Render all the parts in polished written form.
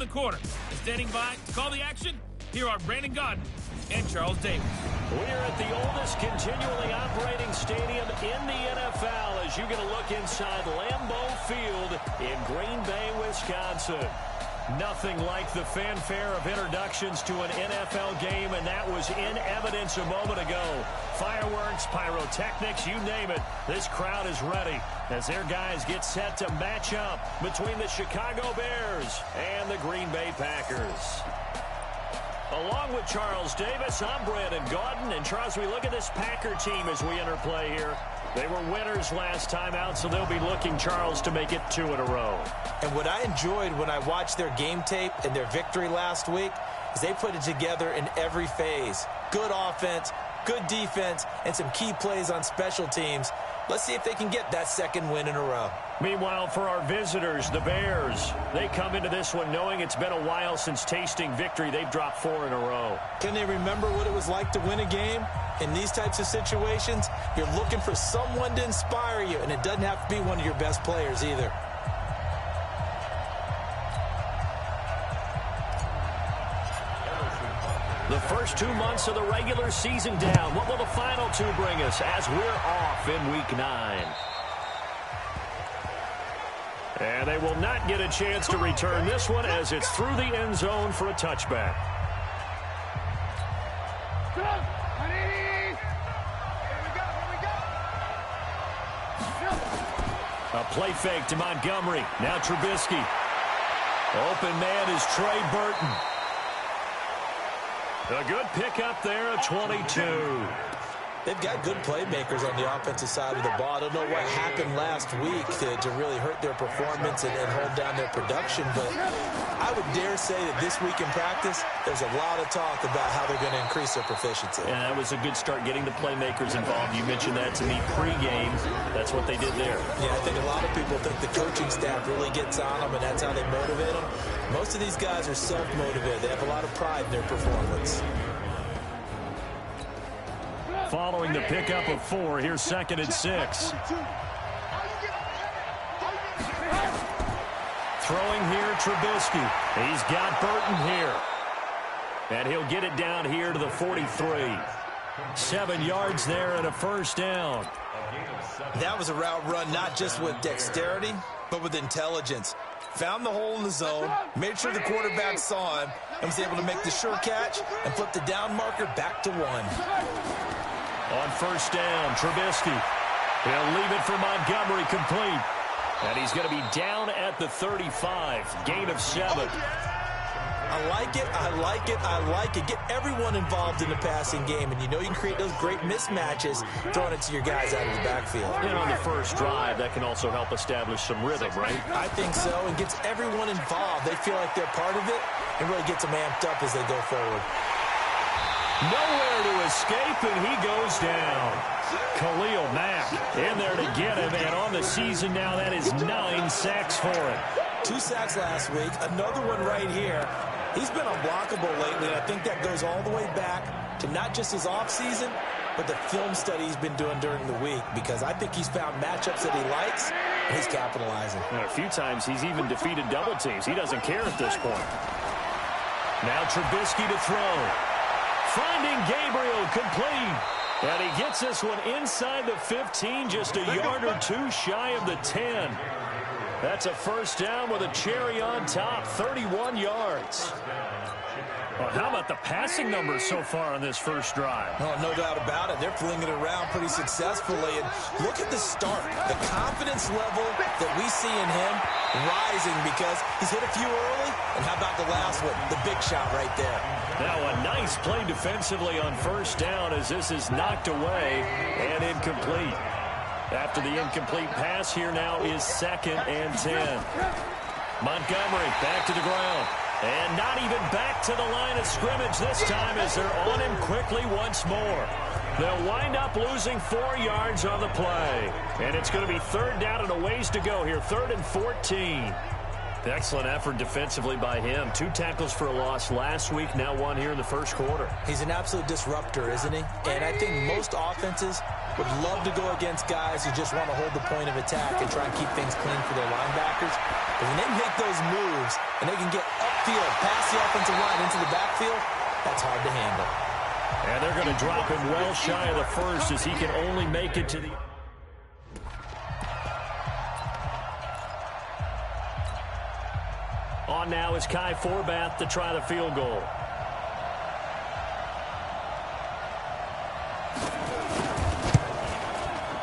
the quarter. And standing by to call the action, here are Brandon Gaudin and Charles Davis. We're at the oldest continually operating stadium in the NFL as you get a look inside Lambeau Field in Green Bay, Wisconsin. Nothing like the fanfare of introductions to an NFL game, and that was in evidence a moment ago. Fireworks, pyrotechnics, you name it. This crowd is ready as their guys get set to match up between the Chicago Bears and the Green Bay Packers. Along with Charles Davis, I'm Brandon Gaudin. And Charles, we look at this Packer team as we enter play here. They were winners last time out, so they'll be looking, Charles, to make it 2 in a row. And what I enjoyed when I watched their game tape and their victory last week is they put it together in every phase. Good offense, good defense, and some key plays on special teams. Let's see if they can get that second win in a row. Meanwhile, for our visitors, the Bears, they come into this one knowing it's been a while since tasting victory. They've dropped 4 in a row. Can they remember what it was like to win a game? In these types of situations, you're looking for someone to inspire you, and it doesn't have to be one of your best players either. The first 2 months of the regular season down. What will the final 2 bring us as we're off in Week 9? And they will not get a chance to return this one as it's through the end zone for a touchback. A play fake to Montgomery. Now Trubisky. Open man is Trey Burton. A good pickup there at 22. They've got good playmakers on the offensive side of the ball. I don't know what happened last week to really hurt their performance and hold down their production, but I would dare say that this week in practice, there's a lot of talk about how they're going to increase their proficiency. And that was a good start getting the playmakers involved. You mentioned that to me pregame. That's what they did there. Yeah, I think a lot of people think the coaching staff really gets on them, and that's how they motivate them. Most of these guys are self-motivated. They have a lot of pride in their performance. Following the pickup of 4, here's 2nd and 6. Throwing here, Trubisky. He's got Burton here. And he'll get it down here to the 43. 7 yards there and a first down. That was a route run not just with dexterity, but with intelligence. Found the hole in the zone, made sure the quarterback saw him, and was able to make the sure catch and flip the down marker back to 1. On first down, Trubisky. He'll leave it for Montgomery complete. And he's going to be down at the 35. Gain of 7. I like it, I like it, I like it. Get everyone involved in the passing game, and you know you can create those great mismatches throwing it to your guys out of the backfield. And on the first drive, that can also help establish some rhythm, right? I think so, and gets everyone involved. They feel like they're part of it, and really gets them amped up as they go forward. Nowhere to escape, and he goes down. Khalil Mack in there to get him, and on the season now, that is 9 sacks for him. 2 sacks last week, another one right here. He's been unblockable lately, and I think that goes all the way back to not just his offseason, but the film study he's been doing during the week, because I think he's found matchups that he likes, and he's capitalizing. And a few times he's even defeated double teams. He doesn't care at this point. Now Trubisky to throw. Finding Gabriel complete. And he gets this one inside the 15, just a yard or 2 shy of the 10. That's a first down with a cherry on top, 31 yards. Well, how about the passing numbers so far on this first drive? Oh, no doubt about it. They're flinging it around pretty successfully. And look at the start. The confidence level that we see in him rising because he's hit a few early. And how about the last one? The big shot right there. Now a nice play defensively on first down as this is knocked away and incomplete. After the incomplete pass, here now is 2nd and 10. Montgomery back to the ground. And not even back to the line of scrimmage this time as they're on him quickly once more. They'll wind up losing 4 yards on the play. And it's going to be 3rd down and a ways to go here. 3rd and 14. Excellent effort defensively by him. 2 tackles for a loss last week, now 1 here in the first quarter. He's an absolute disruptor, isn't he? And I think most offenses would love to go against guys who just want to hold the point of attack and try and keep things clean for their linebackers. But when they make those moves and they can get up field, past the offensive line into the backfield, that's hard to handle. And they're going to drop him well shy of the first as he can only make it to the... On now is Kai Forbath to try the field goal.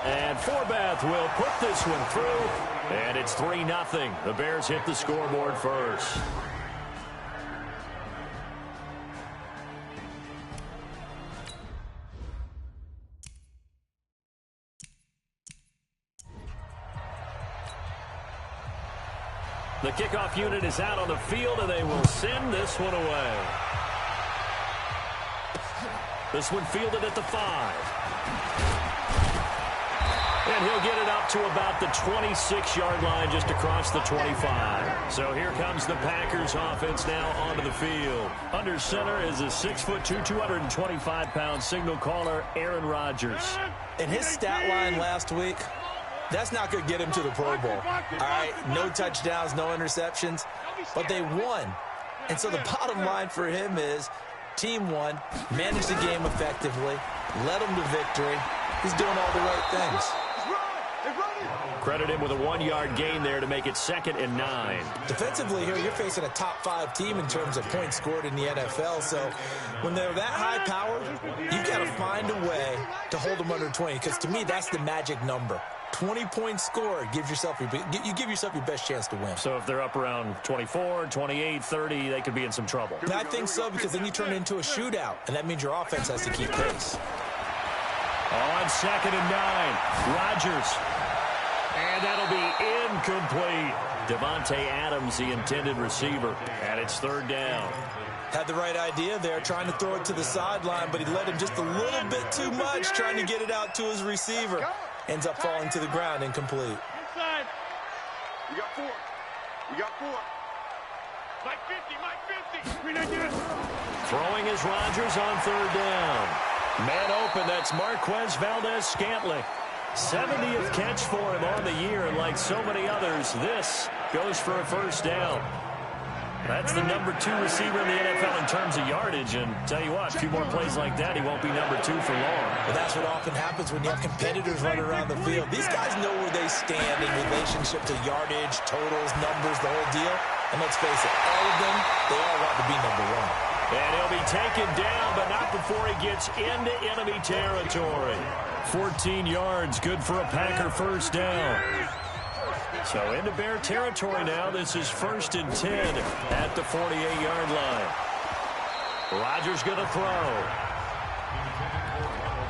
And Forbath will put this one through, and it's 3-0. The Bears hit the scoreboard first. The kickoff unit is out on the field, and they will send this one away. This one fielded at the 5. And he'll get it up to about the 26-yard line, just across the 25. So here comes the Packers offense now onto the field. Under center is a 6'2", 225-pound signal caller, Aaron Rodgers. And his stat line last week, that's not going to get him to the Pro Bowl. All right, no touchdowns, no interceptions, but they won. And so the bottom line for him is team won, managed the game effectively, led them to victory. He's doing all the right things. Credit him with a 1-yard gain there to make it 2nd and 9. Defensively here, you're facing a top-5 team in terms of points scored in the NFL. So when they're that high-powered, you've got to find a way to hold them under 20. Because to me, that's the magic number. 20 points scored gives yourself you give yourself your best chance to win. So if they're up around 24, 28, 30, they could be in some trouble. And I think so, because then you turn it into a shootout, and that means your offense has to keep pace. On 2nd and 9, Rodgers. And that'll be incomplete. Devontae Adams, the intended receiver. And it's 3rd down. Had the right idea there, trying to throw it to the sideline, but he led him just a little bit too much, trying to get it out to his receiver. Ends up falling to the ground, incomplete. Inside. You got 4. You got 4. Mike 50, Mike 50. Throwing is Rodgers on 3rd down. Man open, that's Marquez Valdez-Scantling. 70th catch for him on the year, and like so many others, this goes for a 1st down. That's the number 2 receiver in the NFL in terms of yardage, and tell you what, a few more plays like that, he won't be number 2 for long. But that's what often happens when you have competitors running around the field. These guys know where they stand in relationship to yardage, totals, numbers, the whole deal. And let's face it, all of them, they all want to be number 1. And he'll be taken down, but not before he gets into enemy territory. 14 yards, good for a Packer 1st down. So into Bear territory now. This is 1st and 10 at the 48-yard line. Rodgers going to throw.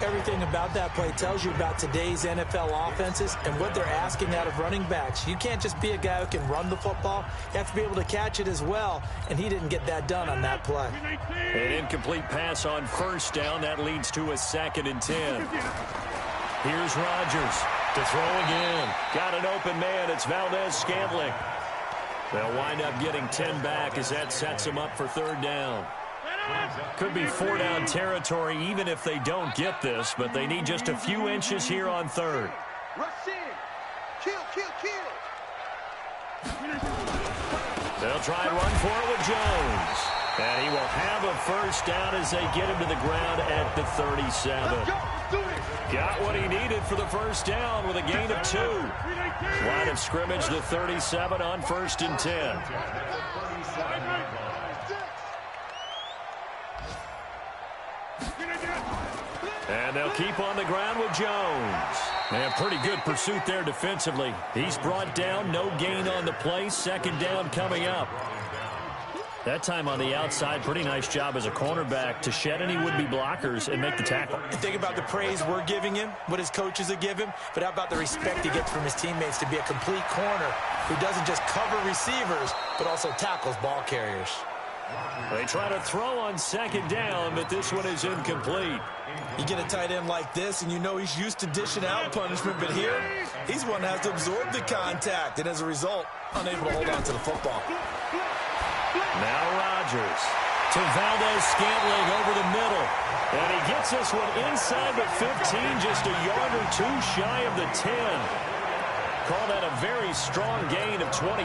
Everything about that play tells you about today's NFL offenses and what they're asking out of running backs. You can't just be a guy who can run the football. You have to be able to catch it as well, and he didn't get that done on that play. An incomplete pass on 1st down. That leads to a 2nd and 10. Here's Rodgers to throw again. Got an open man. It's Valdez-Scantling. They'll wind up getting 10 back as that sets them up for 3rd down. Could be 4-down territory even if they don't get this, but they need just a few inches here on 3rd. Rush in. Kill. They'll try and run for it with Jones. And he will have a 1st down as they get him to the ground at the 37. Got what he needed for the 1st down with a gain of 2. Line of scrimmage, the 37 on 1st and 10. And they'll keep on the ground with Jones. And pretty good pursuit there defensively. He's brought down, no gain on the play. 2nd down coming up. That time on the outside, pretty nice job as a cornerback to shed any would-be blockers and make the tackle. And think about the praise we're giving him, what his coaches have given him, but how about the respect he gets from his teammates to be a complete corner who doesn't just cover receivers, but also tackles ball carriers. They try to throw on 2nd down, but this one is incomplete. You get a tight end like this, and you know he's used to dishing out punishment, but here, he's one that has to absorb the contact, and as a result, unable to hold on to the football. Now Rodgers to Valdez-Scantling over the middle. And he gets this one inside the 15, just a yard or 2 shy of the 10. Call that a very strong gain of 24.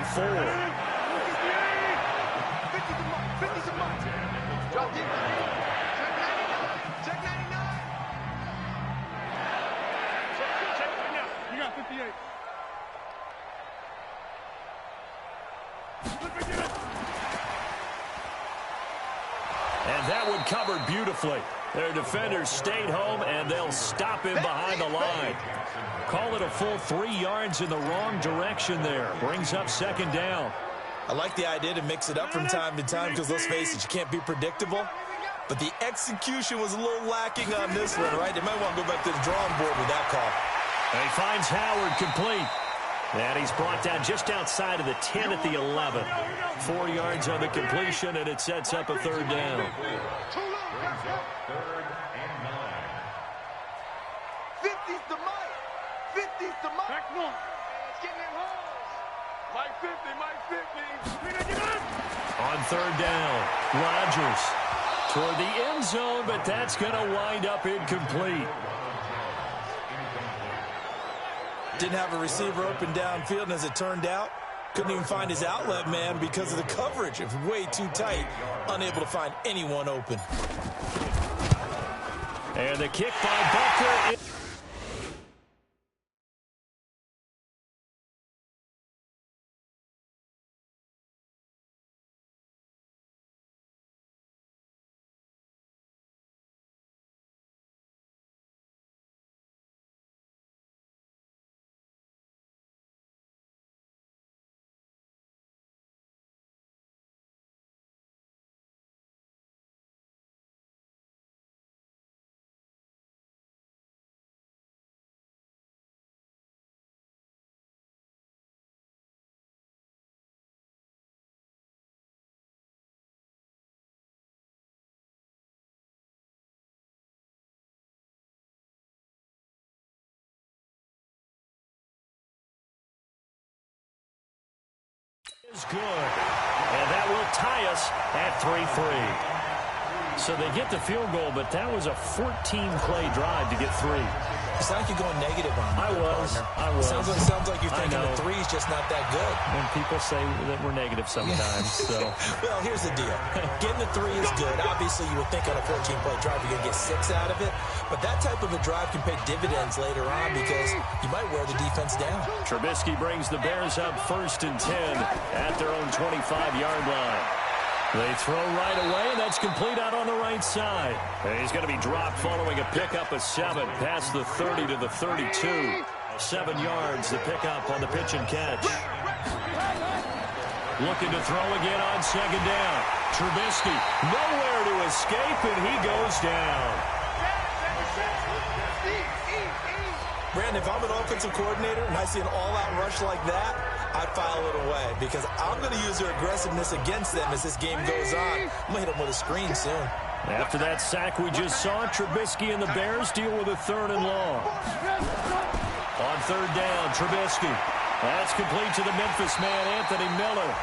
And that one covered beautifully. Their defenders stayed home, and they'll stop him behind the line. Call it a full 3 yards in the wrong direction there. Brings up second down. I like the idea to mix it up from time to time because, let's face it, you can't be predictable. But the execution was a little lacking on this one, right? They might want to go back to the drawing board with that call. And he finds Howard complete. And he's brought down just outside of the 10 at the 11. 4 yards on the completion, and it sets up a third down. 50's the Mike. 50's the Mike. Back one. It's getting in holes. Mike 50, Mike 50. On third down, Rodgers toward the end zone, but that's going to wind up incomplete. Didn't have a receiver open downfield, and as it turned out, couldn't even find his outlet man because of the coverage. It was way too tight, unable to find anyone open. And the kick by Butker. Is good, and that will tie us at 3-3. So they get the field goal, but that was a 14-play drive to get 3. It's like you're going negative on me. I was. Sounds like you're thinking the 3's just not that good. And people say that we're negative sometimes. So. Well, here's the deal. Getting the 3 is good. Obviously, you would think on a 14-play drive you're going to get 6 out of it. But that type of a drive can pay dividends later on because you might wear the defense down. Trubisky brings the Bears up 1st and 10 at their own 25-yard line. They throw right away, and that's complete out on the right side. And he's going to be dropped following a pickup of 7 past the 30 to the 32. 7 yards, the pickup on the pitch and catch. Looking to throw again on second down. Trubisky nowhere to escape, and he goes down. Brandon, if I'm an offensive coordinator and I see an all-out rush like that, I'd file it away because I'm going to use their aggressiveness against them as this game goes on. I'm going to hit them with a screen soon. After that sack we just saw, Trubisky and the Bears deal with a 3rd and long. On 3rd down, Trubisky. That's complete to the Memphis man, Anthony Miller.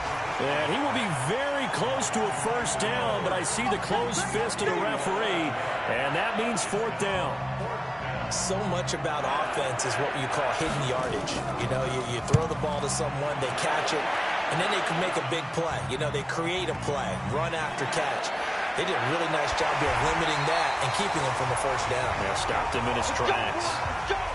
And he will be very close to a 1st down, but I see the closed fist of the referee, and that means 4th down. So much about offense is what you call hidden yardage. You know, you throw the ball to someone, they catch it, and then they can make a big play. You know, they create a play, run after catch. They did a really nice job here of limiting that and keeping him from the 1st down. Yeah, stopped him in his tracks.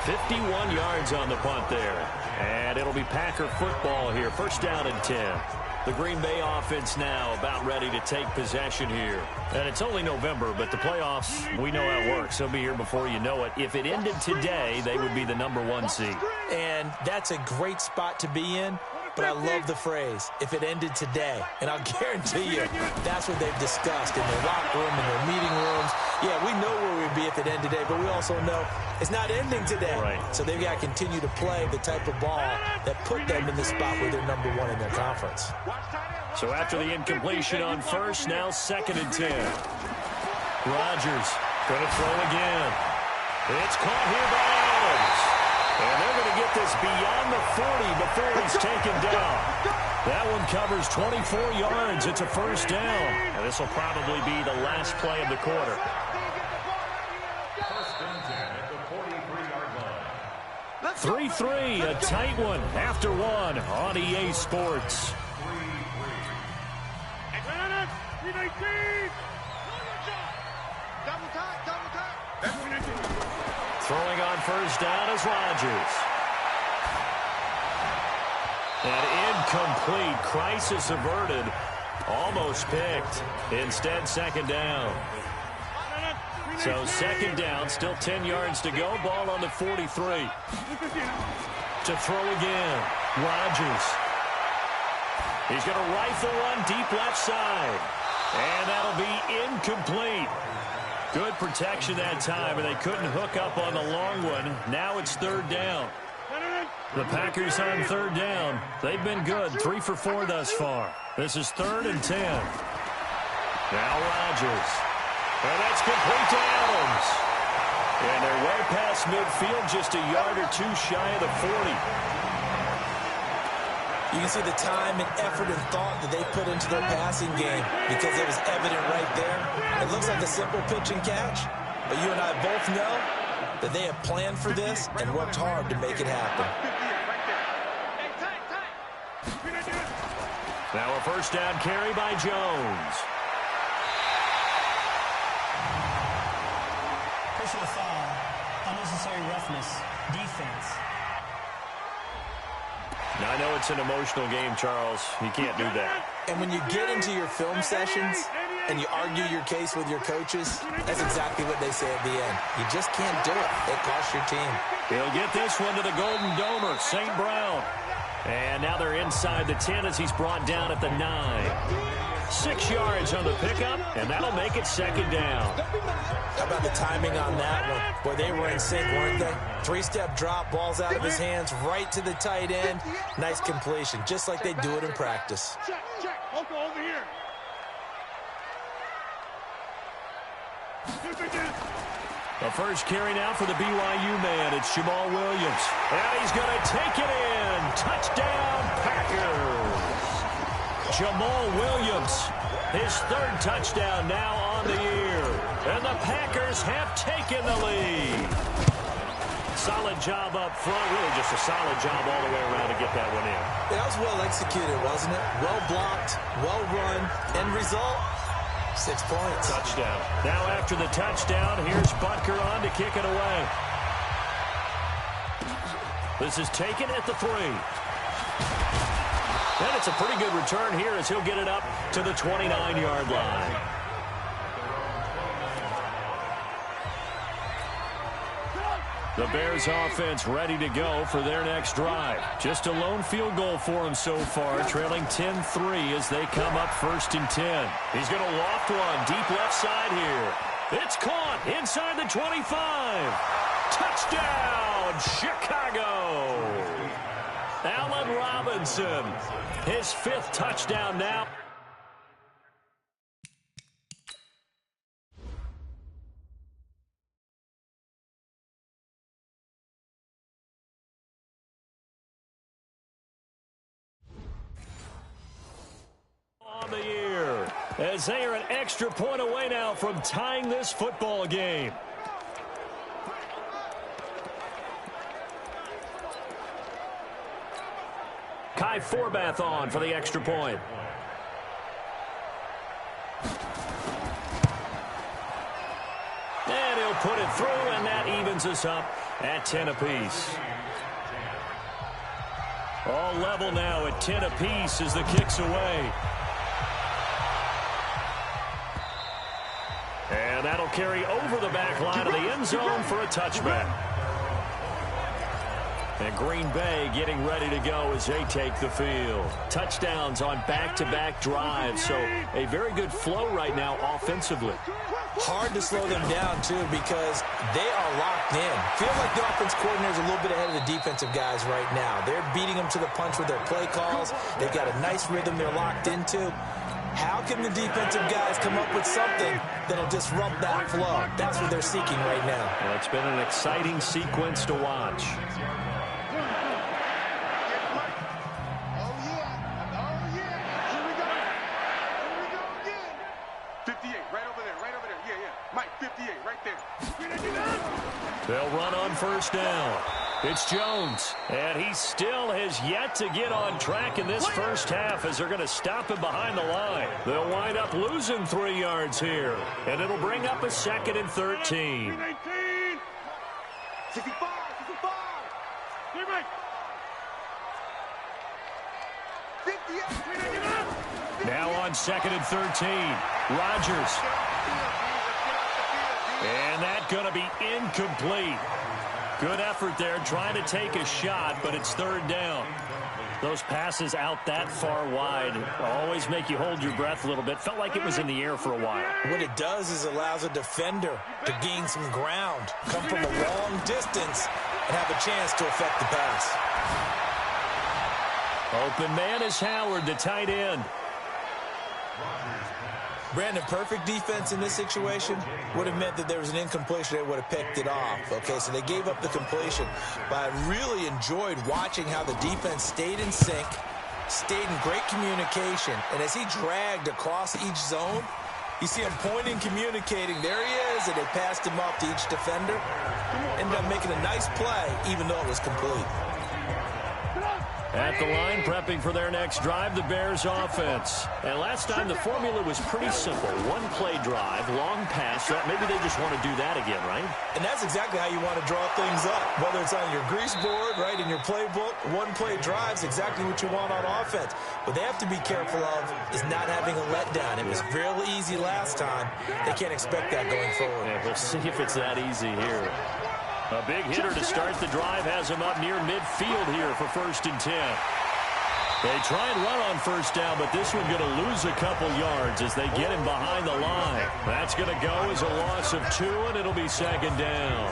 51 yards on the punt there. And it'll be Packer football here. 1st down and 10. The Green Bay offense now about ready to take possession here. And it's only November, but the playoffs, we know how it works. They'll be here before you know it. If it ended today, they would be the #1 seed. And that's a great spot to be in. But I love the phrase, if it ended today. And I'll guarantee you, that's what they've discussed in their locker room, in their meeting rooms. Yeah, we know where we'd be if it ended today, but we also know it's not ending today. Right. So they've got to continue to play the type of ball that put them in the spot where they're #1 in their conference. So after the incompletion on 1st, now 2nd and 10. Rodgers going to throw again. It's caught here by Adams. And they're going to get this beyond the 40 before he's taken down. That one covers 24 yards. It's a 1st down. And this will probably be the last play of the quarter. 3-3, a tight one after 1 on EA Sports. Throwing on 1st down is Rodgers. And incomplete. Crisis averted. Almost almost picked. Instead, second down. So second down, still 10 yards to go. Ball on the 43. To throw again. Rodgers. He's going to rifle one deep left side. And that'll be incomplete. Good protection that time, and they couldn't hook up on the long one. Now it's third down. The Packers on third down. They've been good, 3 for 4 thus far. This is 3rd and 10. Now Rodgers. And that's complete to Adams. And they're way past midfield, just a yard or two shy of the 40. You can see the time and effort and thought that they put into their passing game because it was evident right there. It looks like a simple pitch and catch, but you and I both know that they have planned for this and worked hard to make it happen. Now a first down carry by Jones. Personal foul, unnecessary roughness, defense. Now, I know it's an emotional game, Charles. You can't do that. And when you get into your film sessions and you argue your case with your coaches, that's exactly what they say at the end. You just can't do it. It costs your team. He'll get this one to the Golden Domer, St. Brown. And now they're inside the 10 as he's brought down at the 9. 6 yards on the pickup, and that'll make it second down. How about the timing on that one? Boy, they were in sync, weren't they? 3-step drop, ball's out of his hands, right to the tight end. Nice completion, just like they do it in practice. Check. Over here. The first carry now for the BYU man. It's Jamal Williams. And he's going to take it in. Touchdown, Packers. Jamal Williams, his 3rd touchdown now on the year. And the Packers have taken the lead. Solid job up front. Really just a solid job all the way around to get that one in. That was well executed, wasn't it? Well blocked, well run. End result, 6 points. Touchdown. Now after the touchdown, here's Butker on to kick it away. This is taken at the 3. And it's a pretty good return here as he'll get it up to the 29-yard line. The Bears offense ready to go for their next drive. Just a lone field goal for them so far, trailing 10-3 as they come up 1st and 10. He's going to loft one deep left side here. It's caught inside the 25. Touchdown, Chicago. Allen Robinson, his 5th touchdown now. On the year, as they are an extra point away now from tying this football game. Kai Forbath on for the extra point. And he'll put it through, and that evens us up at 10 apiece. All level now at 10 apiece as the kick's away. And that'll carry over the back line of the end zone for a touchback. And Green Bay getting ready to go as they take the field. Touchdowns on back-to-back drives, so a very good flow right now offensively. Hard to slow them down, too, because they are locked in. Feel like the offense coordinator is a little bit ahead of the defensive guys right now. They're beating them to the punch with their play calls. They've got a nice rhythm they're locked into. How can the defensive guys come up with something that'll disrupt that flow? That's what they're seeking right now. Well, it's been an exciting sequence to watch. They'll run on first down. It's Jones, and he still has yet to get on track in this first half as they're going to stop him behind the line. They'll wind up losing 3 yards here, and it'll bring up a 2nd and 13. 65. Now on 2nd and 13. Rodgers. And that's going to be incomplete. Good effort there trying to take a shot, but it's 3rd down. Those passes out that far wide always make you hold your breath a little bit. Felt like it was in the air for a while. What it does is allows a defender to gain some ground, come from a long distance, and have a chance to affect the pass. Open man is Howard, the tight end. Brandon, perfect defense in this situation would have meant that there was an incompletion. They would have picked it off. Okay, so they gave up the completion. But I really enjoyed watching how the defense stayed in sync, stayed in great communication. And as he dragged across each zone, you see him pointing, communicating. There he is, and they passed him off to each defender. Ended up making a nice play, even though it was complete. At the line, prepping for their next drive, the Bears offense. And last time, the formula was pretty simple. One-play drive, long pass. So maybe they just want to do that again, right? And that's exactly how you want to draw things up. Whether it's on your grease board, right, in your playbook, one-play drive's exactly what you want on offense. What they have to be careful of is not having a letdown. It was real easy last time. They can't expect that going forward. Yeah, we'll see if it's that easy here. A big hitter to start the drive has him up near midfield here for 1st and 10. They try and run on 1st down, but this one going to lose a couple yards as they get him behind the line. That's going to go as a loss of 2, and it'll be 2nd down.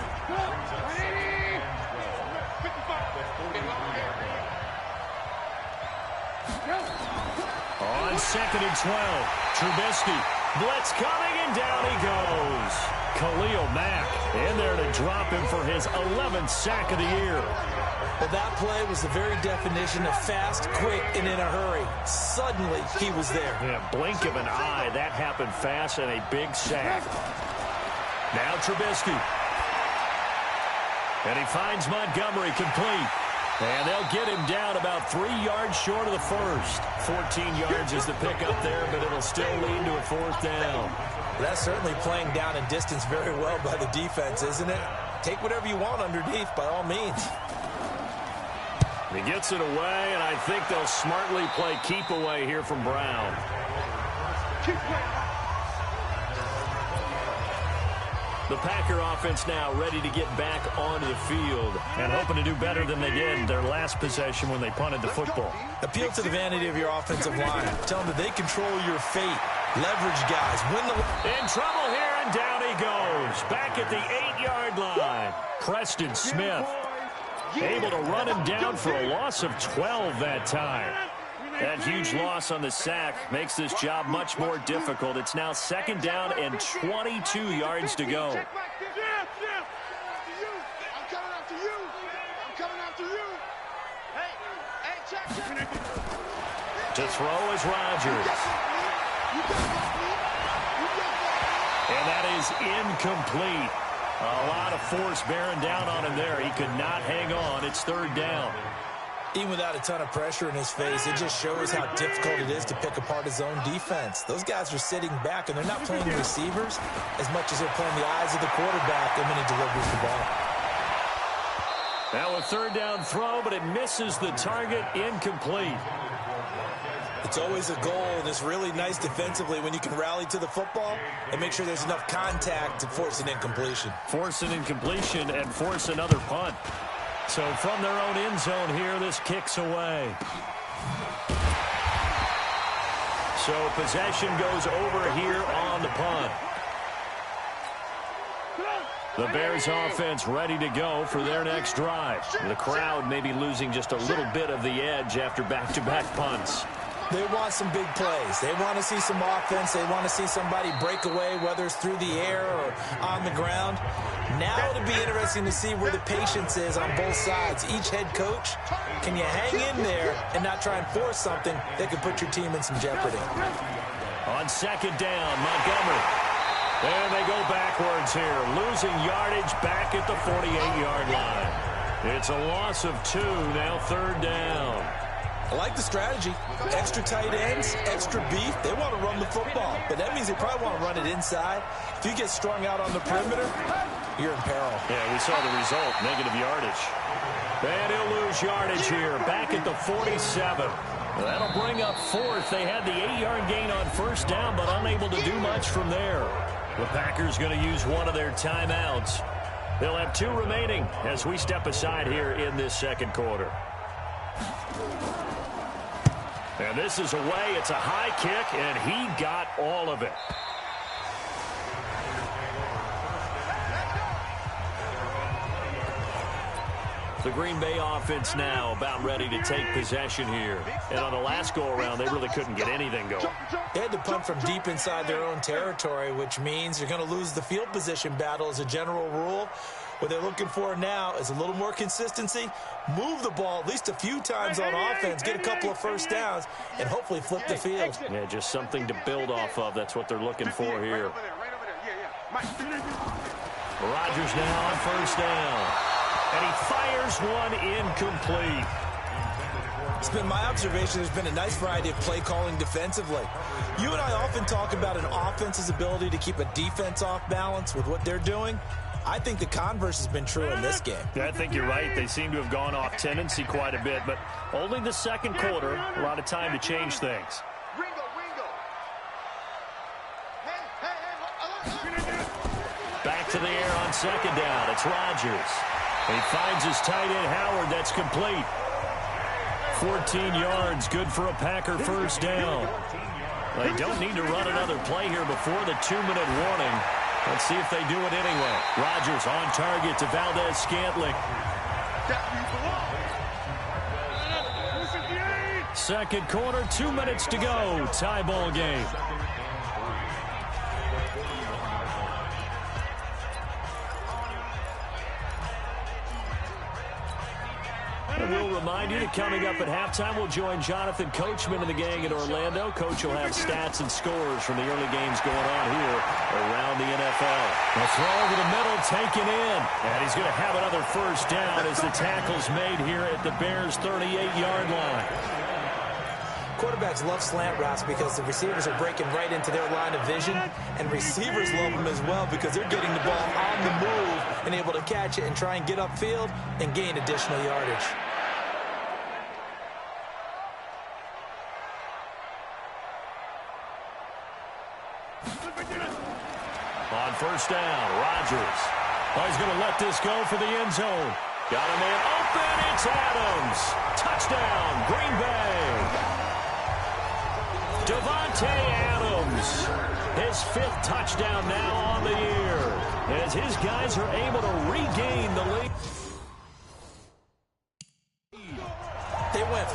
On 2nd and 12, Trubisky. Blitz coming, and down he goes. Khalil Mack in there to drop him for his 11th sack of the year. Well, that play was the very definition of fast, quick, and in a hurry. Suddenly, he was there. Yeah, blink of an eye. That happened fast and a big sack. Now Trubisky. And he finds Montgomery complete. And they'll get him down about 3 yards short of the first. 14 yards is the pickup there, but it'll still lead to a 4th down. That's certainly playing down in distance very well by the defense, isn't it? Take whatever you want underneath, by all means. He gets it away, and I think they'll smartly play keep away here from Brown. The Packer offense now ready to get back onto the field and hoping to do better than they did their last possession when they punted the football. Appeal to the vanity of your offensive line. Tell them that they control your fate. Leverage guys. Win the... In trouble here, and down he goes. Back at the 8-yard line. Preston Smith able to run him down for a loss of 12 that time. That huge loss on the sack makes this job much more difficult. It's now 2nd down and 22 yards to go. To throw is Rodgers. And that is incomplete. A lot of force bearing down on him there. He could not hang on. It's 3rd down. Even without a ton of pressure in his face, it just shows how difficult it is to pick apart his own defense. Those guys are sitting back, and they're not playing receivers as much as they're playing the eyes of the quarterback when he delivers the ball. Now a 3rd down throw, but it misses the target, incomplete. It's always a goal, and it's really nice defensively when you can rally to the football and make sure there's enough contact to force an incompletion. Force an incompletion and force another punt. So from their own end zone here, this kicks away. So possession goes over here on the punt. The Bears offense ready to go for their next drive. The crowd may be losing just a little bit of the edge after back-to-back punts. They want some big plays. They want to see some offense. They want to see somebody break away, whether it's through the air or on the ground. Now it'll be interesting to see where the patience is on both sides. Each head coach, can you hang in there and not try and force something that could put your team in some jeopardy? On 2nd down, Montgomery. And they go backwards here, losing yardage back at the 48-yard line. It's a loss of 2, now 3rd down. I like the strategy. Extra tight ends, extra beef. They want to run the football, but that means they probably want to run it inside. If you get strung out on the perimeter, you're in peril. Yeah, we saw the result, negative yardage. And he'll lose yardage here, back at the 47. That'll bring up fourth. They had the 8-yard gain on first down, but unable to do much from there. The Packers going to use one of their timeouts. They'll have 2 remaining as we step aside here in this second quarter. And this is away. It's a high kick, and he got all of it. The Green Bay offense now about ready to take possession here. And on the last go-around, they really couldn't get anything going. They had to punt from deep inside their own territory, which means you're going to lose the field position battle as a general rule. What they're looking for now is a little more consistency, move the ball at least a few times on offense, get a couple of first downs, and hopefully flip the field. Yeah, just something to build off of. That's what they're looking for here. Rodgers now on first down. And he fires one incomplete. It's been my observation there's been a nice variety of play calling defensively. You and I often talk about an offense's ability to keep a defense off balance with what they're doing. I think the converse has been true in this game. Yeah, I think you're right. They seem to have gone off tendency quite a bit, but only the second quarter, a lot of time to change things. Back to the air on second down. It's Rodgers. He finds his tight end, Howard. That's complete. 14 yards, good for a Packer first down. They don't need to run another play here before the 2-minute warning. Let's see if they do it anyway. Rodgers on target to Valdez-Scantling. Second quarter, 2 minutes to go. Tie ball game. And we'll remind you that coming up at halftime, we'll join Jonathan Coachman and the gang in Orlando. Coach will have stats and scores from the early games going on here around the NFL. The throw over the middle, taken in. And he's going to have another first down as the tackle's made here at the Bears' 38-yard line. Quarterbacks love slant routes because the receivers are breaking right into their line of vision, and receivers love them as well because they're getting the ball on the move and able to catch it and try and get upfield and gain additional yardage. On first down, Rodgers. Oh, he's going to let this go for the end zone. Got a man open. It's Adams. Touchdown, Green Bay. Davante Adams, his 5th touchdown now on the year, as his guys are able to regain the lead. They went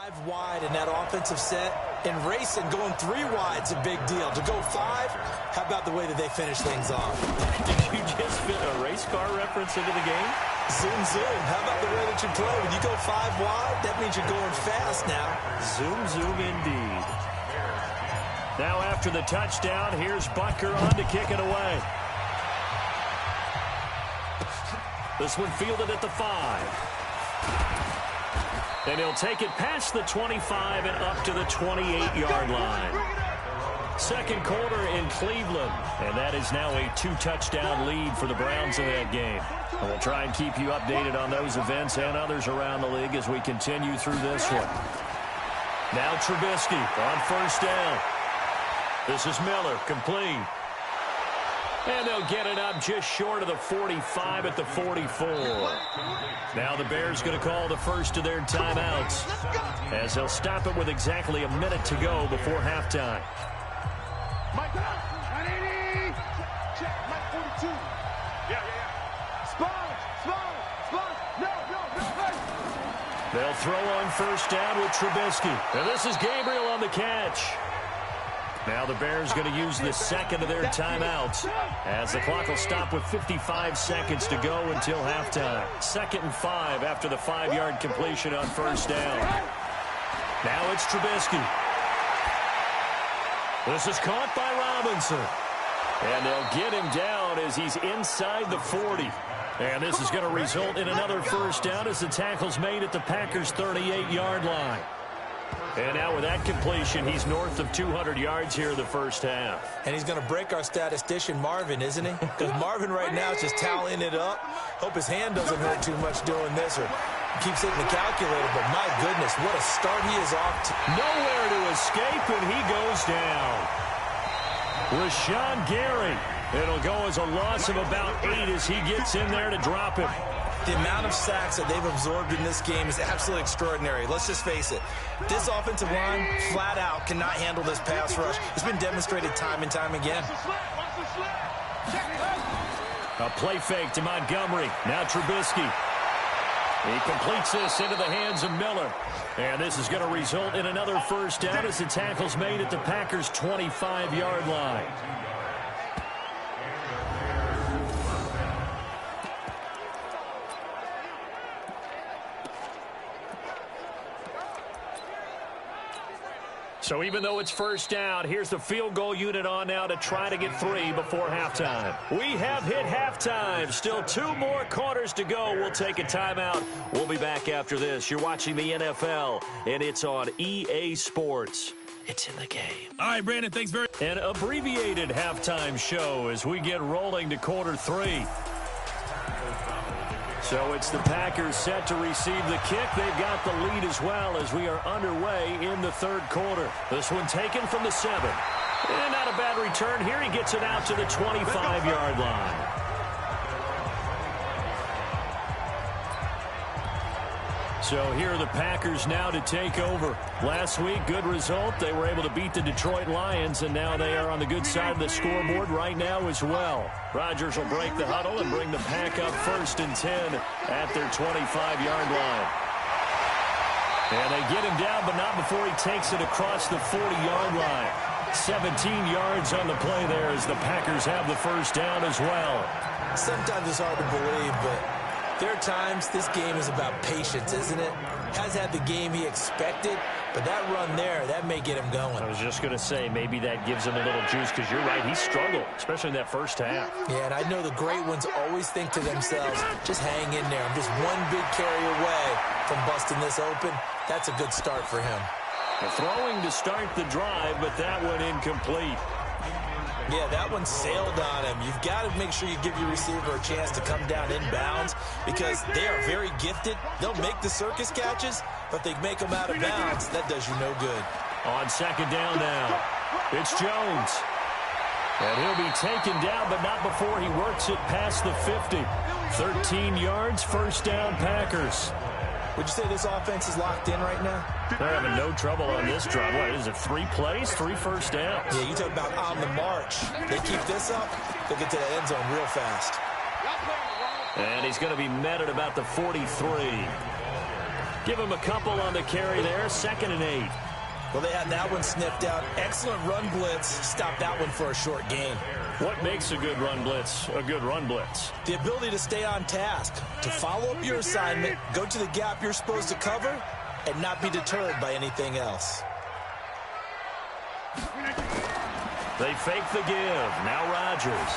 5 wide in that offensive set, and racing going 3 wide's a big deal. To go 5, how about the way that they finish things off? Did you just fit a race car reference into the game? Zoom, zoom. How about the way that you play? When you go 5 wide, that means you're going fast now. Zoom, zoom indeed. Now after the touchdown, here's Butker on to kick it away. This one fielded at the 5. And he'll take it past the 25 and up to the 28-yard line. Second quarter in Cleveland. And that is now a 2-touchdown lead for the Browns in that game. And we'll try and keep you updated on those events and others around the league as we continue through this one. Now Trubisky on first down. This is Miller, complete. And they'll get it up just short of the 45 at the 44. Now the Bears going to call the first of their timeouts, as they'll stop it with exactly a minute to go before halftime. Mike, 180. Check, Mike 42. Yeah. Spawn. No. They'll throw on first down with Trubisky. And this is Gabriel on the catch. Now the Bears going to use the second of their timeouts, as the clock will stop with 55 seconds to go until halftime. 2nd and 5 after the 5-yard completion on first down. Now it's Trubisky. This is caught by Robinson. And they'll get him down as he's inside the 40. And this is going to result in another first down as the tackle's made at the Packers' 38-yard line. And now with that completion, he's north of 200 yards here in the first half. And he's going to break our statistician Marvin, isn't he? Because Marvin right now is just tallying it up. Hope his hand doesn't hurt too much doing this or keeps hitting the calculator. But my goodness, what a start he is off to. Nowhere to escape, and he goes down. Rashawn Gary. It'll go as a loss of about 8 as he gets in there to drop him. The amount of sacks that they've absorbed in this game is absolutely extraordinary. Let's just face it. This offensive line, flat out, cannot handle this pass rush. It's been demonstrated time and time again. A play fake to Montgomery. Now Trubisky. He completes this into the hands of Miller. And this is going to result in another first down as the tackle's made at the Packers' 25-yard line. So even though it's first down, here's the field goal unit on now to try to get 3 before halftime. We have hit halftime. Still 2 more quarters to go. We'll take a timeout. We'll be back after this. You're watching the NFL, and it's on EA Sports. It's in the game. All right, Brandon, thanks very much. An abbreviated halftime show as we get rolling to quarter 3. So it's the Packers set to receive the kick. They've got the lead as well as we are underway in the third quarter. This one taken from the 7. And not a bad return here. He gets it out to the 25-yard line. So here are the Packers now to take over. Last week, good result. They were able to beat the Detroit Lions, and now they are on the good side of the scoreboard right now as well. Rodgers will break the huddle and bring the Pack up 1st and 10 at their 25-yard line. And they get him down, but not before he takes it across the 40-yard line. 17 yards on the play there as the Packers have the first down as well. Sometimes it's hard to believe, but there are times this game is about patience, isn't it? Has had the game he expected, but that run there, that may get him going. I was just going to say, maybe that gives him a little juice, because you're right, he struggled, especially in that first half. Yeah, and I know the great ones always think to themselves, just hang in there. I'm just one big carry away from busting this open. That's a good start for him. Throwing to start the drive, but that one incomplete. Yeah, that one sailed on him. You've got to make sure you give your receiver a chance to come down inbounds because they are very gifted. They'll make the circus catches, but they make them out of bounds. That does you no good. On second down now, it's Jones. And he'll be taken down, but not before he works it past the 50. 13 yards, first down, Packers. Would you say this offense is locked in right now? They're having no trouble on this drive. What is it, 3 plays, 3 first downs? Yeah, you talk about on the march. They keep this up, they'll get to the end zone real fast. And he's going to be met at about the 43. Give him a couple on the carry there, 2nd and 8. Well, they had that one sniffed out. Excellent run blitz. Stopped that one for a short gain. What makes a good run blitz a good run blitz? The ability to stay on task, to follow up your assignment, go to the gap you're supposed to cover, and not be deterred by anything else. They fake the give. Now Rodgers.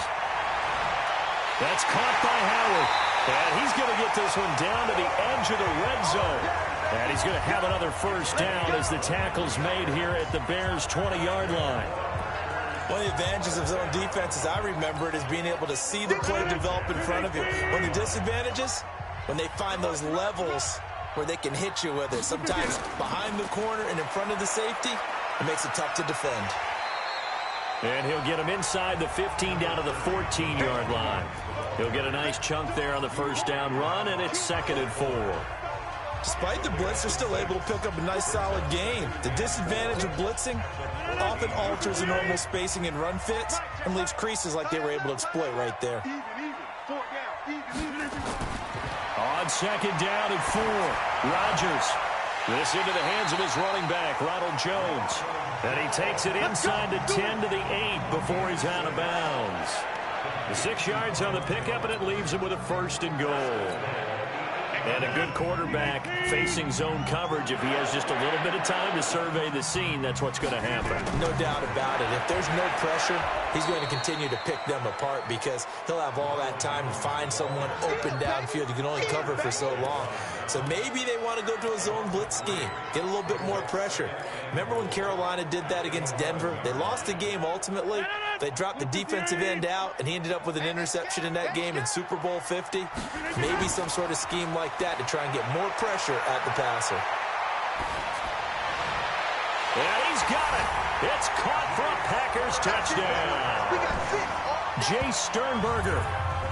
That's caught by Howard. And he's going to get this one down to the edge of the red zone. And he's going to have another first down as the tackle's made here at the Bears' 20-yard line. One of the advantages of zone defense, as I remember it, is being able to see the play develop in front of you. One of the disadvantages, when they find those levels where they can hit you with it. Sometimes behind the corner and in front of the safety, it makes it tough to defend. And he'll get him inside the 15 down to the 14-yard line. He'll get a nice chunk there on the first down run, and it's 2nd and 4. Despite the blitz, they're still able to pick up a nice solid gain. The disadvantage of blitzing often alters the normal spacing and run fits and leaves creases like they were able to exploit right there. On 2nd down and 4, Rodgers. This into the hands of his running back, Ronald Jones. And he takes it inside the 10 to the 8 before he's out of bounds. The 6 yards on the pickup, and it leaves him with a 1st and goal. And a good quarterback facing zone coverage. If he has just a little bit of time to survey the scene, that's what's going to happen. No doubt about it. If there's no pressure, he's going to continue to pick them apart because he'll have all that time to find someone open downfield. You can only cover for so long. So maybe they want to go to a zone blitz scheme, get a little bit more pressure. Remember when Carolina did that against Denver? They lost the game ultimately. They dropped the defensive end out, and he ended up with an interception in that game in Super Bowl 50. Maybe some sort of scheme like that to try and get more pressure at the passer. And he's got it. It's caught for a Packers touchdown. Jay Sternberger,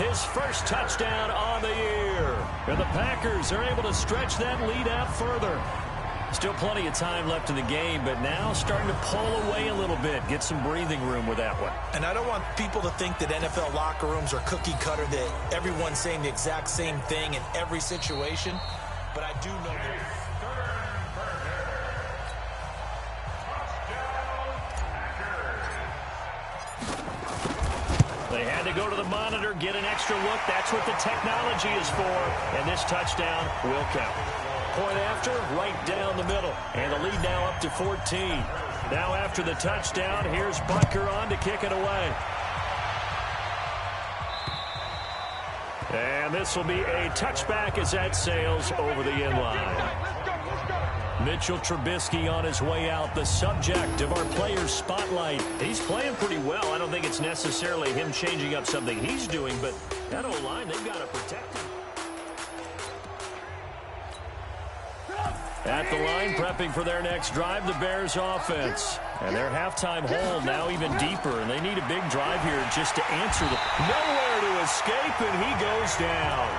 his first touchdown on the year. And the Packers are able to stretch that lead out further. Still plenty of time left in the game, but now starting to pull away a little bit, get some breathing room with that one. And I don't want people to think that NFL locker rooms are cookie cutter, that everyone's saying the exact same thing in every situation, but I do know that. They had to go to the monitor, get an extra look. That's what the technology is for, and this touchdown will count. Point after, right down the middle. And the lead now up to 14. Now after the touchdown, here's Butker on to kick it away. And this will be a touchback as that sails over the end line. Mitchell Trubisky on his way out, the subject of our players' spotlight. He's playing pretty well. I don't think it's necessarily him changing up something he's doing, but that O-line, they've got to protect him. At the line, prepping for their next drive, the Bears offense. And their halftime hole now even deeper, and they need a big drive here just to answer the... Nowhere to escape, and he goes down.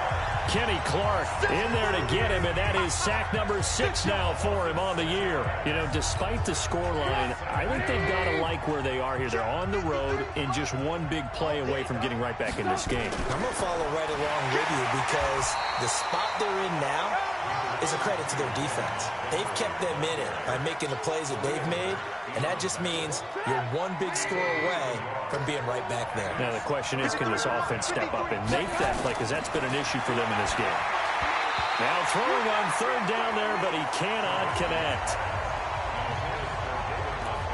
Kenny Clark in there to get him, and that is sack number 6 now for him on the year. You know, despite the scoreline, I think they've got to like where they are here. They're on the road and just one big play away from getting right back in this game. I'm going to follow right along with you because the spot they're in now is a credit to their defense. They've kept them in it by making the plays that they've made, and that just means you're one big score away from being right back there. Now the question is, can this offense step up and make that play, because that's been an issue for them in this game. Now throwing on third down there, but he cannot connect.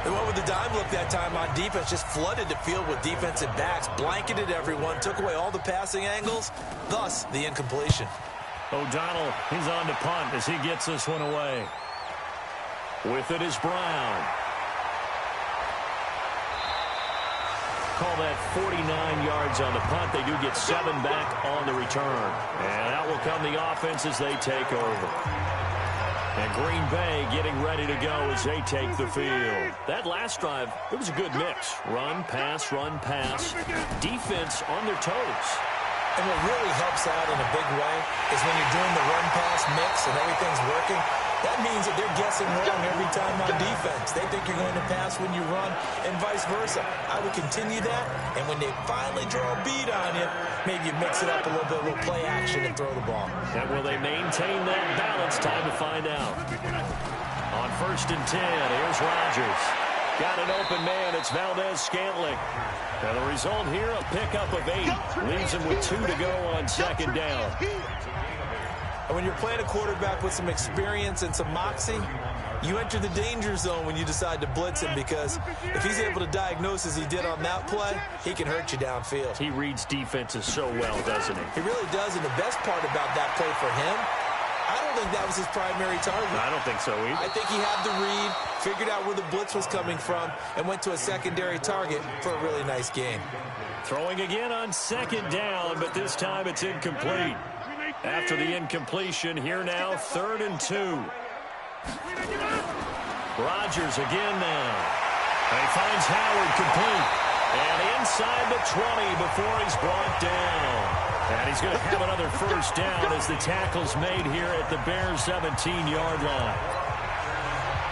They went with the dime look that time on defense, just flooded the field with defensive backs, blanketed everyone, took away all the passing angles, thus the incompletion. O'Donnell, he's on to punt as he gets this one away. With it is Brown. Call that 49 yards on the punt. They do get 7 back on the return. And out will come the offense as they take over. And Green Bay getting ready to go as they take the field. That last drive, it was a good mix. Run, pass, defense on their toes. And what really helps out in a big way is when you're doing the run-pass mix and everything's working, that means that they're guessing wrong every time on defense. They think you're going to pass when you run and vice versa. I would continue that, and when they finally draw a bead on you, maybe you mix it up a little bit, a little play action and throw the ball. And will they maintain that balance? Time to find out. On 1st and 10, here's Rodgers. Got an open man. It's Valdez-Scantling. And the result here, a pickup of 8. Leaves him with 2 to go on 2nd down. And when you're playing a quarterback with some experience and some moxie, you enter the danger zone when you decide to blitz him, because if he's able to diagnose as he did on that play, he can hurt you downfield. He reads defenses so well, doesn't he? He really does, and the best part about that play for him, I don't think that was his primary target. I don't think so either. I think he had the read, figured out where the blitz was coming from, and went to a secondary target for a really nice game. Throwing again on 2nd down, but this time it's incomplete. After the incompletion, here now, 3rd and 2. Rodgers again now. And he finds Howard complete. And inside the 20 before he's brought down. And he's going to have another 1st down as the tackle's made here at the Bears' 17-yard line.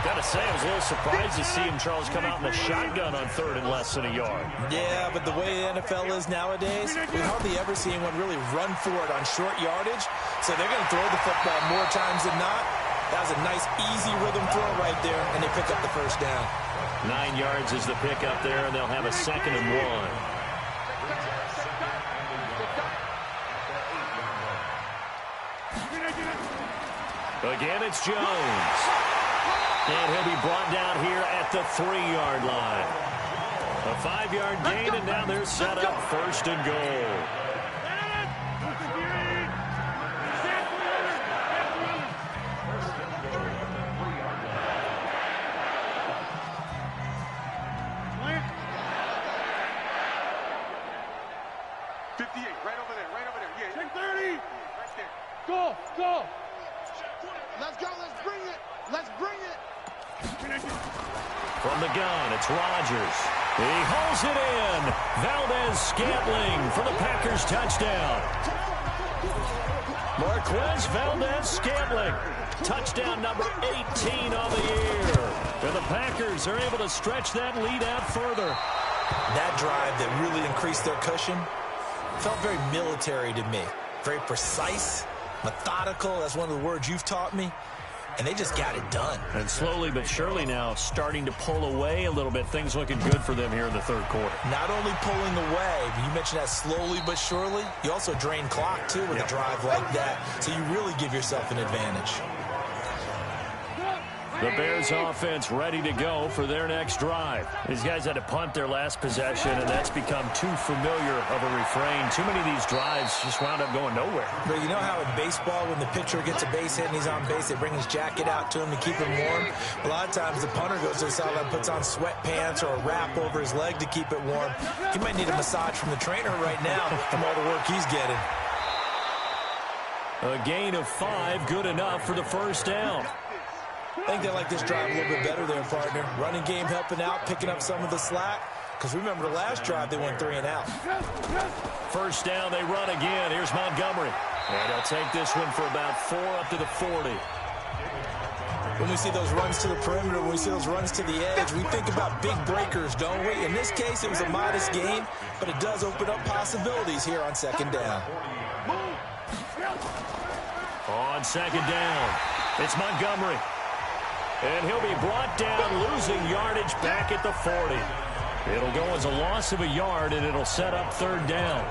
Gotta say, I was a little surprised to see him, Charles, come out in the shotgun on 3rd and less than a yard. Yeah, but the way the NFL is nowadays, we hardly ever see anyone really run for it on short yardage. So they're going to throw the football more times than not. That was a nice, easy rhythm throw right there, and they pick up the 1st down. 9 yards is the pickup there, and they'll have a 2nd and 1. Again, it's Jones. And he'll be brought down here at the 3-yard line. A 5-yard gain, and now they're set up 1st and goal. Go! Let's go, let's bring it! Let's bring it! From the gun, it's Rodgers. He hauls it in. Valdez-Scantling for the Packers touchdown. Marquez Valdez-Scantling. Touchdown number 18 on the year. And the Packers are able to stretch that lead out further. That drive that really increased their cushion felt very military to me. Very precise, methodical. That's one of the words you've taught me. And they just got it done. And slowly but surely now starting to pull away a little bit. Things looking good for them here in the 3rd quarter. Not only pulling away, but you mentioned that slowly but surely. You also drain clock, too, with a drive like that. So you really give yourself an advantage. The Bears offense ready to go for their next drive. These guys had to punt their last possession, and that's become too familiar of a refrain. Too many of these drives just wound up going nowhere. But you know how in baseball, when the pitcher gets a base hit and he's on base, they bring his jacket out to him to keep him warm? A lot of times the punter goes to the sideline, puts on sweatpants or a wrap over his leg to keep it warm. He might need a massage from the trainer right now from all the work he's getting. A gain of 5, good enough for the 1st down. I think they like this drive a little bit better there, partner. Running game helping out, picking up some of the slack. Because remember the last drive, they went 3 and out. 1st down, they run again. Here's Montgomery. And he'll take this one for about 4 up to the 40. When we see those runs to the perimeter, when we see those runs to the edge, we think about big breakers, don't we? In this case, it was a modest gain, but it does open up possibilities here on 2nd down. On 2nd down, it's Montgomery. And he'll be brought down, losing yardage back at the 40. It'll go as a loss of a yard, and it'll set up 3rd down.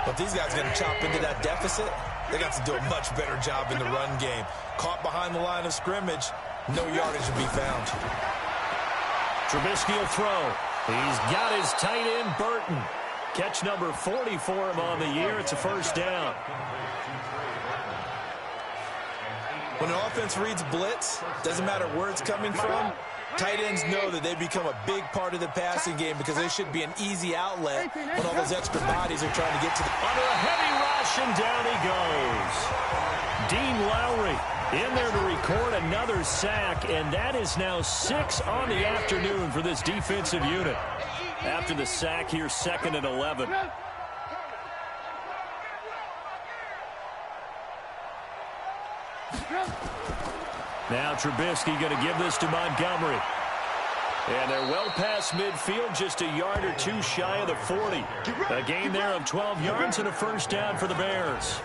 But these guys are going to chop into that deficit. They got to do a much better job in the run game. Caught behind the line of scrimmage, no yardage to be found. Trubisky will throw. He's got his tight end, Burton. Catch number 40 for him on the year. It's a 1st down. When an offense reads blitz, doesn't matter where it's coming from, tight ends know that they become a big part of the passing game because they should be an easy outlet when all those extra bodies are trying to get to the... Under a heavy rush, and down he goes. Dean Lowry in there to record another sack, and that is now 6 on the afternoon for this defensive unit. After the sack here, 2nd and 11. Now Trubisky going to give this to Montgomery. And they're well past midfield, just a yard or 2 shy of the 40. A gain there of 12 yards and a 1st down for the Bears.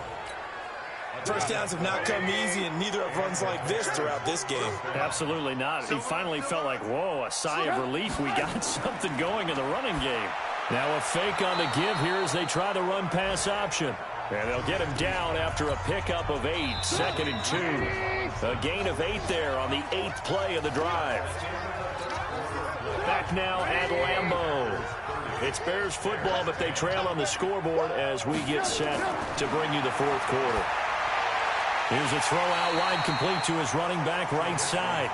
1st downs have not come easy, and neither have runs like this throughout this game. Absolutely not. He finally felt like, whoa, a sigh of relief. We got something going in the running game. Now a fake on the give here as they try the run-pass option. And they'll get him down after a pickup of 8, 2nd and 2. A gain of 8 there on the 8th play of the drive. Back now at Lambeau. It's Bears football, but they trail on the scoreboard as we get set to bring you the 4th quarter. Here's a throw out wide, complete to his running back right side.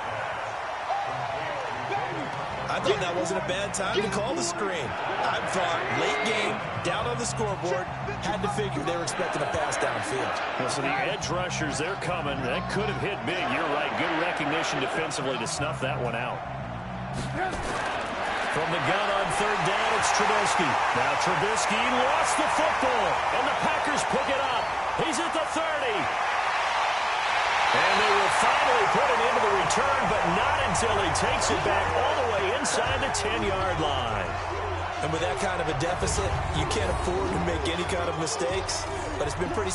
I thought that wasn't a bad time to call the screen. I thought late game, down on the scoreboard, had to figure they were expecting a pass downfield. Well, so the edge rushers, they're coming. That could have hit big. You're right. Good recognition defensively to snuff that one out. From the gun on 3rd down, it's Trubisky. Now Trubisky lost the football, and the Packers pick it up. He's at the 30. And they will finally put it into the return, but not until he takes it back all the way inside the 10-yard line. And with that kind of a deficit, you can't afford to make any kind of mistakes, but it's been pretty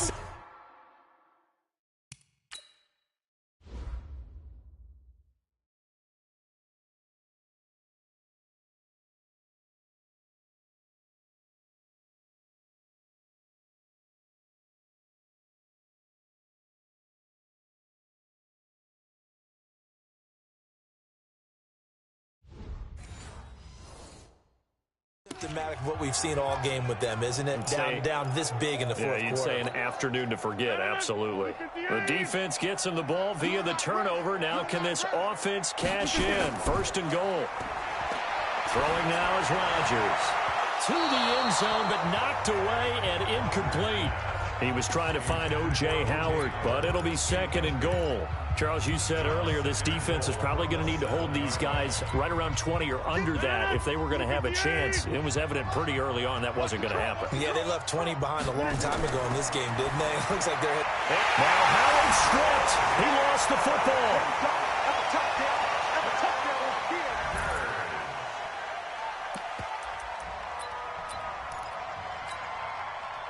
symptomatic of what we've seen all game with them, isn't it? Down this big in the fourth quarter. Yeah, you'd say an afternoon to forget, absolutely. The defense gets him the ball via the turnover. Now can this offense cash in? First and goal. Throwing now is Rodgers. To the end zone, but knocked away and incomplete. He was trying to find O.J. Howard, but it'll be second and goal. Charles, you said earlier this defense is probably going to need to hold these guys right around 20 or under that if they were going to have a chance. It was evident pretty early on that wasn't going to happen. Yeah, they left 20 behind a long time ago in this game, didn't they? It looks like they're hit. Now Howard stripped. He lost the football.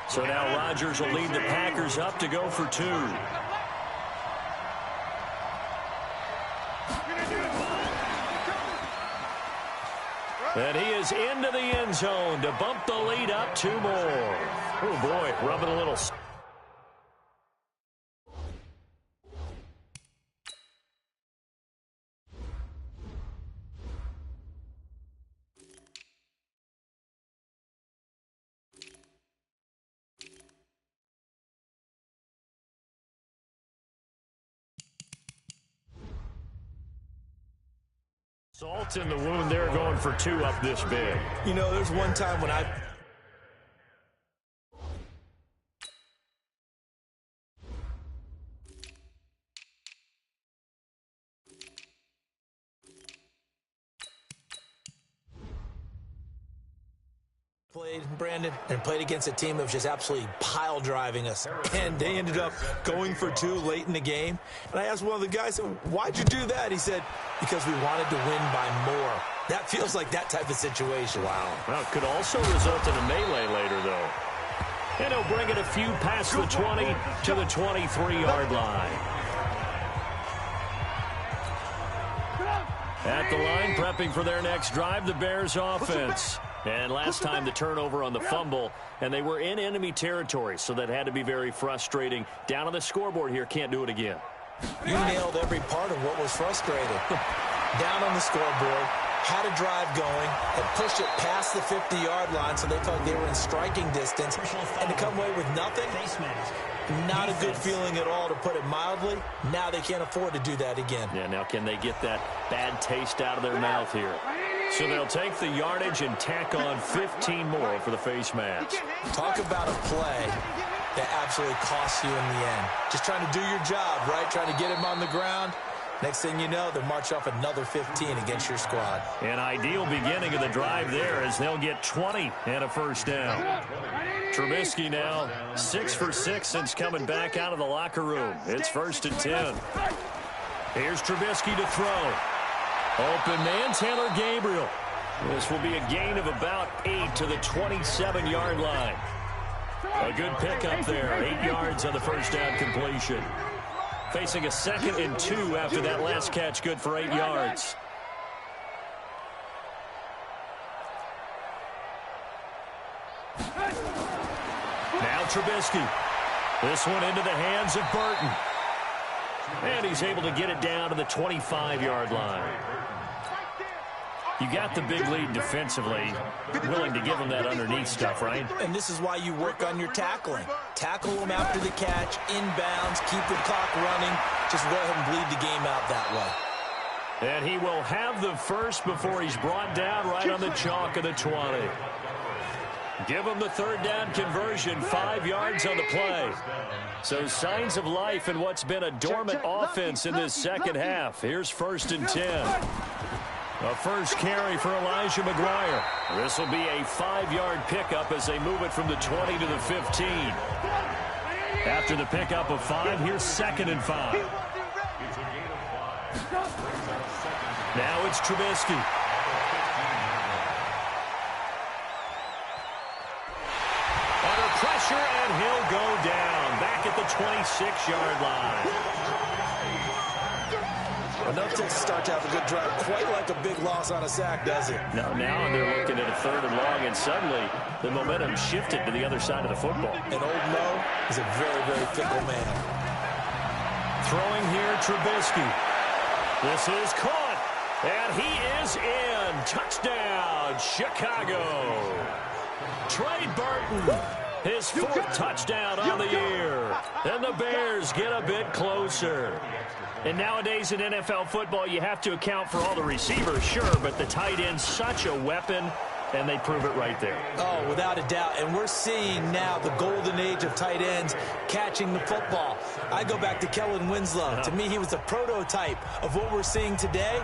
So now Rodgers will lead the Packers up to go for 2. And he is into the end zone to bump the lead up 2 more. Oh, boy, rubbing a little. Salt in the wound there, going for 2 up this big. You know, there's one time when I played, Brandon, and played against a team that was just absolutely pile driving us. And they ended up going for 2 late in the game. And I asked one of the guys, why'd you do that? He said, because we wanted to win by more. That feels like that type of situation. Wow. Well, it could also result in a melee later, though. And he'll bring it a few past the 20 to the 23-yard line. At the line, prepping for their next drive, the Bears offense. And last time the turnover on the fumble, and they were in enemy territory, so that had to be very frustrating. Down on the scoreboard here, can't do it again. You nailed every part of what was frustrating. Down on the scoreboard, had a drive going, had pushed it past the 50-yard line, so they felt they were in striking distance, and to come away with nothing, not a good feeling at all, to put it mildly. Now they can't afford to do that again. Yeah, now can they get that bad taste out of their mouth here? So they'll take the yardage and tack on 15 more for the face mask. Talk about a play that absolutely costs you in the end. Just trying to do your job, right? Trying to get him on the ground. Next thing you know, they'll march off another 15 against your squad. An ideal beginning of the drive there as they'll get 20 and a first down. Trubisky now 6 for 6 since coming back out of the locker room. It's 1st and 10. Here's Trubisky to throw. Open man, Taylor Gabriel. This will be a gain of about 8 to the 27-yard line. A good pickup there, 8 yards on the first down completion. Facing a 2nd and 2 after that last catch, good for 8 yards. Now Trubisky. This one into the hands of Burton. And he's able to get it down to the 25-yard line. You got the big lead defensively, willing to give them that underneath stuff, right? And this is why you work on your tackling. Tackle them after the catch, inbounds, keep the clock running. Just go ahead and bleed the game out that way. And he will have the first before he's brought down right on the chalk of the 20. Give him the 3rd down conversion, 5 yards on the play. So signs of life in what's been a dormant offense in this second half. Here's 1st and 10. A first carry for Elijah McGuire. This will be a 5-yard pickup as they move it from the 20 to the 15. After the pickup of 5, here's 2nd and 5. Now it's Trubisky. Under pressure, and he'll go down. Back at the 26-yard line. Enough to start to have a good drive. Quite like a big loss on a sack, does it? No, now they're looking at a 3rd and long, and suddenly the momentum shifted to the other side of the football. And Old Mo is a very, very fickle man. Throwing here, Trubisky. This is caught. And he is in. Touchdown, Chicago. Trey Burton, his 4th touchdown on the year. And the Bears get a bit closer. And nowadays in NFL football, you have to account for all the receivers, sure, but the tight end's such a weapon, and they prove it right there. Oh, without a doubt. And we're seeing now the golden age of tight ends catching the football. I go back to Kellen Winslow. To me, he was the prototype of what we're seeing today.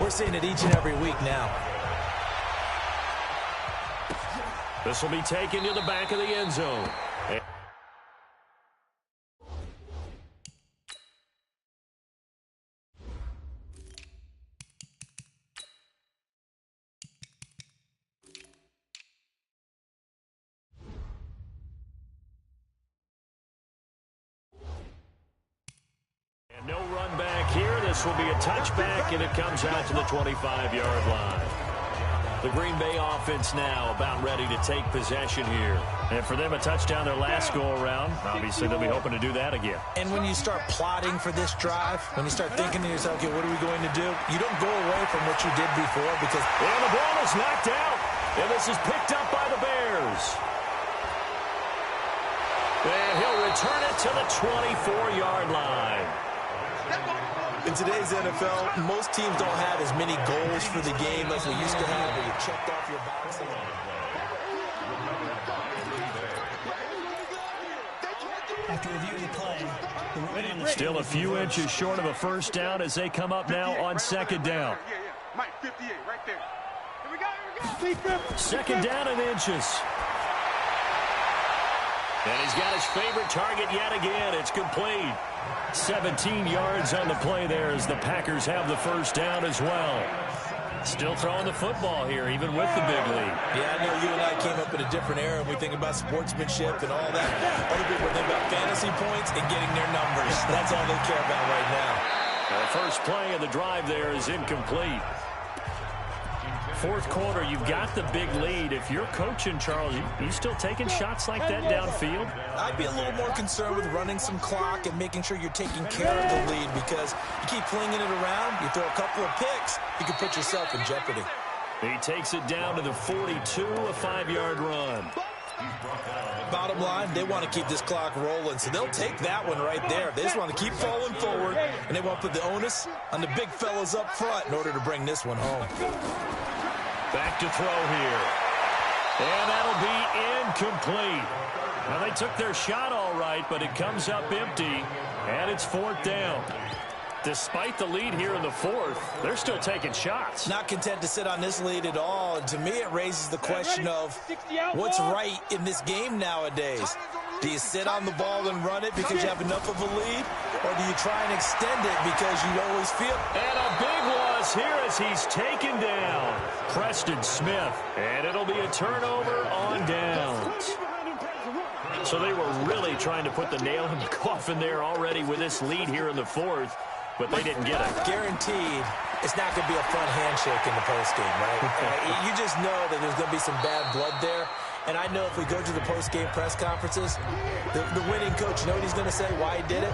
We're seeing it each and every week now. This will be taken to the back of the end zone. And no run back here. This will be a touchback, and it comes out to the 25-yard line. The Green Bay offense now about ready to take possession here. And for them, a touchdown their last go-around. Obviously, they'll be hoping to do that again. And when you start plotting for this drive, when you start thinking to yourself, okay, what are we going to do? You don't go away from what you did before because... And the ball is knocked out. And this is picked up by the Bears. And he'll return it to the 24-yard line. In today's NFL, most teams don't have as many goals for the game as we used to have, where you checked off your boxes. After reviewing the play, still a few inches short of a first down as they come up now on 2nd down. Mike, 58, right there. Here we go. Second down in inches. And he's got his favorite target yet again. It's complete. 17 yards on the play there as the Packers have the first down as well. Still throwing the football here, even with the big lead. Yeah, I know you and I came up in a different era, and we think about sportsmanship and all that. Other people think about fantasy points and getting their numbers. That's all they care about right now. The first play of the drive there is incomplete. 4th quarter, you've got the big lead. If you're coaching, Charles, you still taking shots like that downfield? I'd be a little more concerned with running some clock and making sure you're taking care of the lead, because you keep flinging it around, you throw a couple of picks, you can put yourself in jeopardy. He takes it down to the 42, a 5-yard run. Bottom line, they want to keep this clock rolling, so they'll take that one right there. They just want to keep falling forward, and they want to put the onus on the big fellas up front in order to bring this one home. Back to throw here. And that'll be incomplete. Now, they took their shot all right, but it comes up empty, and it's 4th down. Despite the lead here in the 4th, they're still taking shots. Not content to sit on this lead at all. And to me, it raises the question of what's right in this game nowadays. Do you sit on the ball and run it because you have enough of a lead? Or do you try and extend it because you always feel... And a big loss here as he's taken down. Preston Smith. And it'll be a turnover on downs. So they were really trying to put the nail in the coffin there already with this lead here in the 4th, but they didn't get it. Guaranteed, it's not going to be a fun handshake in the postgame, right? You just know that there's going to be some bad blood there. And I know if we go to the postgame press conferences, the winning coach, you know what he's going to say, why he did it?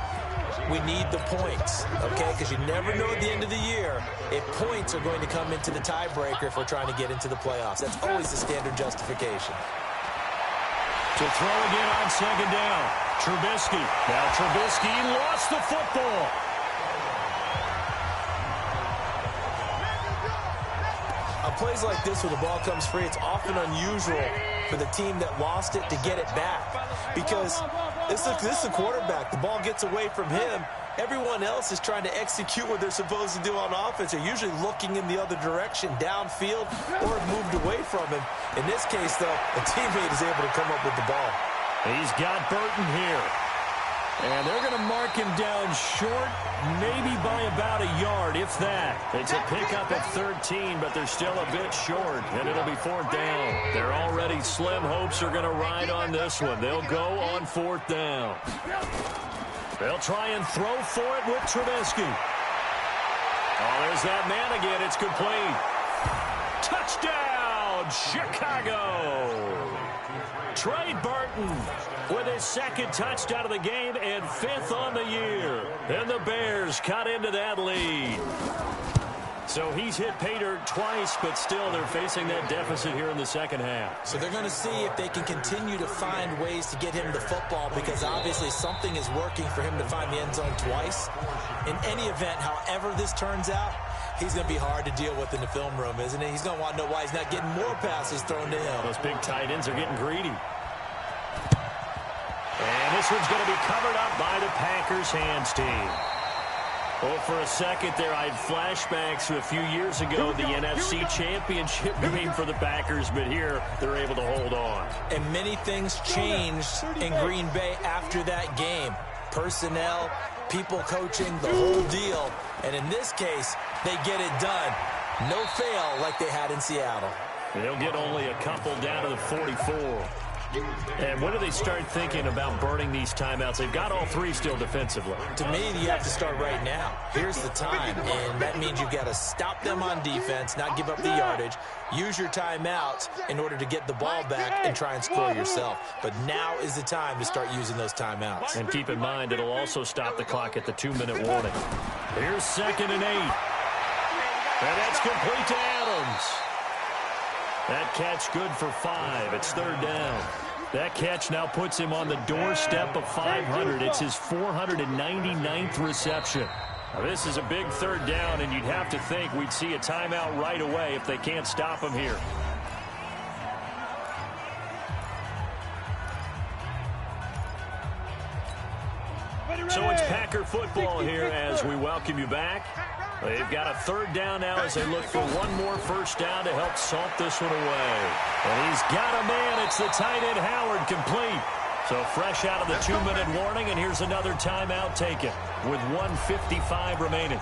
We need the points, okay? Because you never know at the end of the year if points are going to come into the tiebreaker if we're trying to get into the playoffs. That's always the standard justification. To throw again on 2nd down. Trubisky. Now Trubisky lost the football. On plays like this where the ball comes free, it's often unusual for the team that lost it to get it back. Because this is the quarterback. The ball gets away from him. Everyone else is trying to execute what they're supposed to do on offense. They're usually looking in the other direction, downfield, or have moved away from him. In this case, though, a teammate is able to come up with the ball. He's got Burton here. And they're going to mark him down short, maybe by about a yard, if that. It's a pickup at 13, but they're still a bit short, and it'll be 4th down. Their already slim hopes are going to ride on this one. They'll go on 4th down. They'll try and throw for it with Trubisky. Oh, there's that man again. It's complete. Touchdown, Chicago. Trey Burton with his 2nd touchdown of the game and 5th on the year. And the Bears cut into that lead. So he's hit pay dirt twice, but still they're facing that deficit here in the second half. So they're going to see if they can continue to find ways to get him the football, because obviously something is working for him to find the end zone twice. In any event, however this turns out, he's going to be hard to deal with in the film room, isn't he? He's going to want to know why he's not getting more passes thrown to him. Those big tight ends are getting greedy. And this one's going to be covered up by the Packers hands team. Well, for a second there, I had flashbacks to a few years ago, the NFC Championship game for the Packers, but here they're able to hold on. And many things changed in Green Bay after that game. Personnel, people coaching, the whole deal. And in this case, they get it done. No fail like they had in Seattle. They'll get only a couple down to the 44. And when do they start thinking about burning these timeouts? They've got all three still defensively. To me, you have to start right now. Here's the time, and that means you've got to stop them on defense, not give up the yardage, use your timeouts in order to get the ball back and try and score yourself. But now is the time to start using those timeouts. And keep in mind, it'll also stop the clock at the 2-minute warning. Here's 2nd and 8. And that's complete to Adams. That catch good for 5. It's 3rd down. That catch now puts him on the doorstep of 500. It's his 499th reception. Now, this is a big 3rd down, and you'd have to think we'd see a timeout right away if they can't stop him here. So it's Packer football here as we welcome you back. They've got a 3rd down now as they look for one more 1st down to help salt this one away. And he's got a man. It's the tight end Howard, complete. So fresh out of the 2-minute warning, and here's another timeout taken with 1:55 remaining.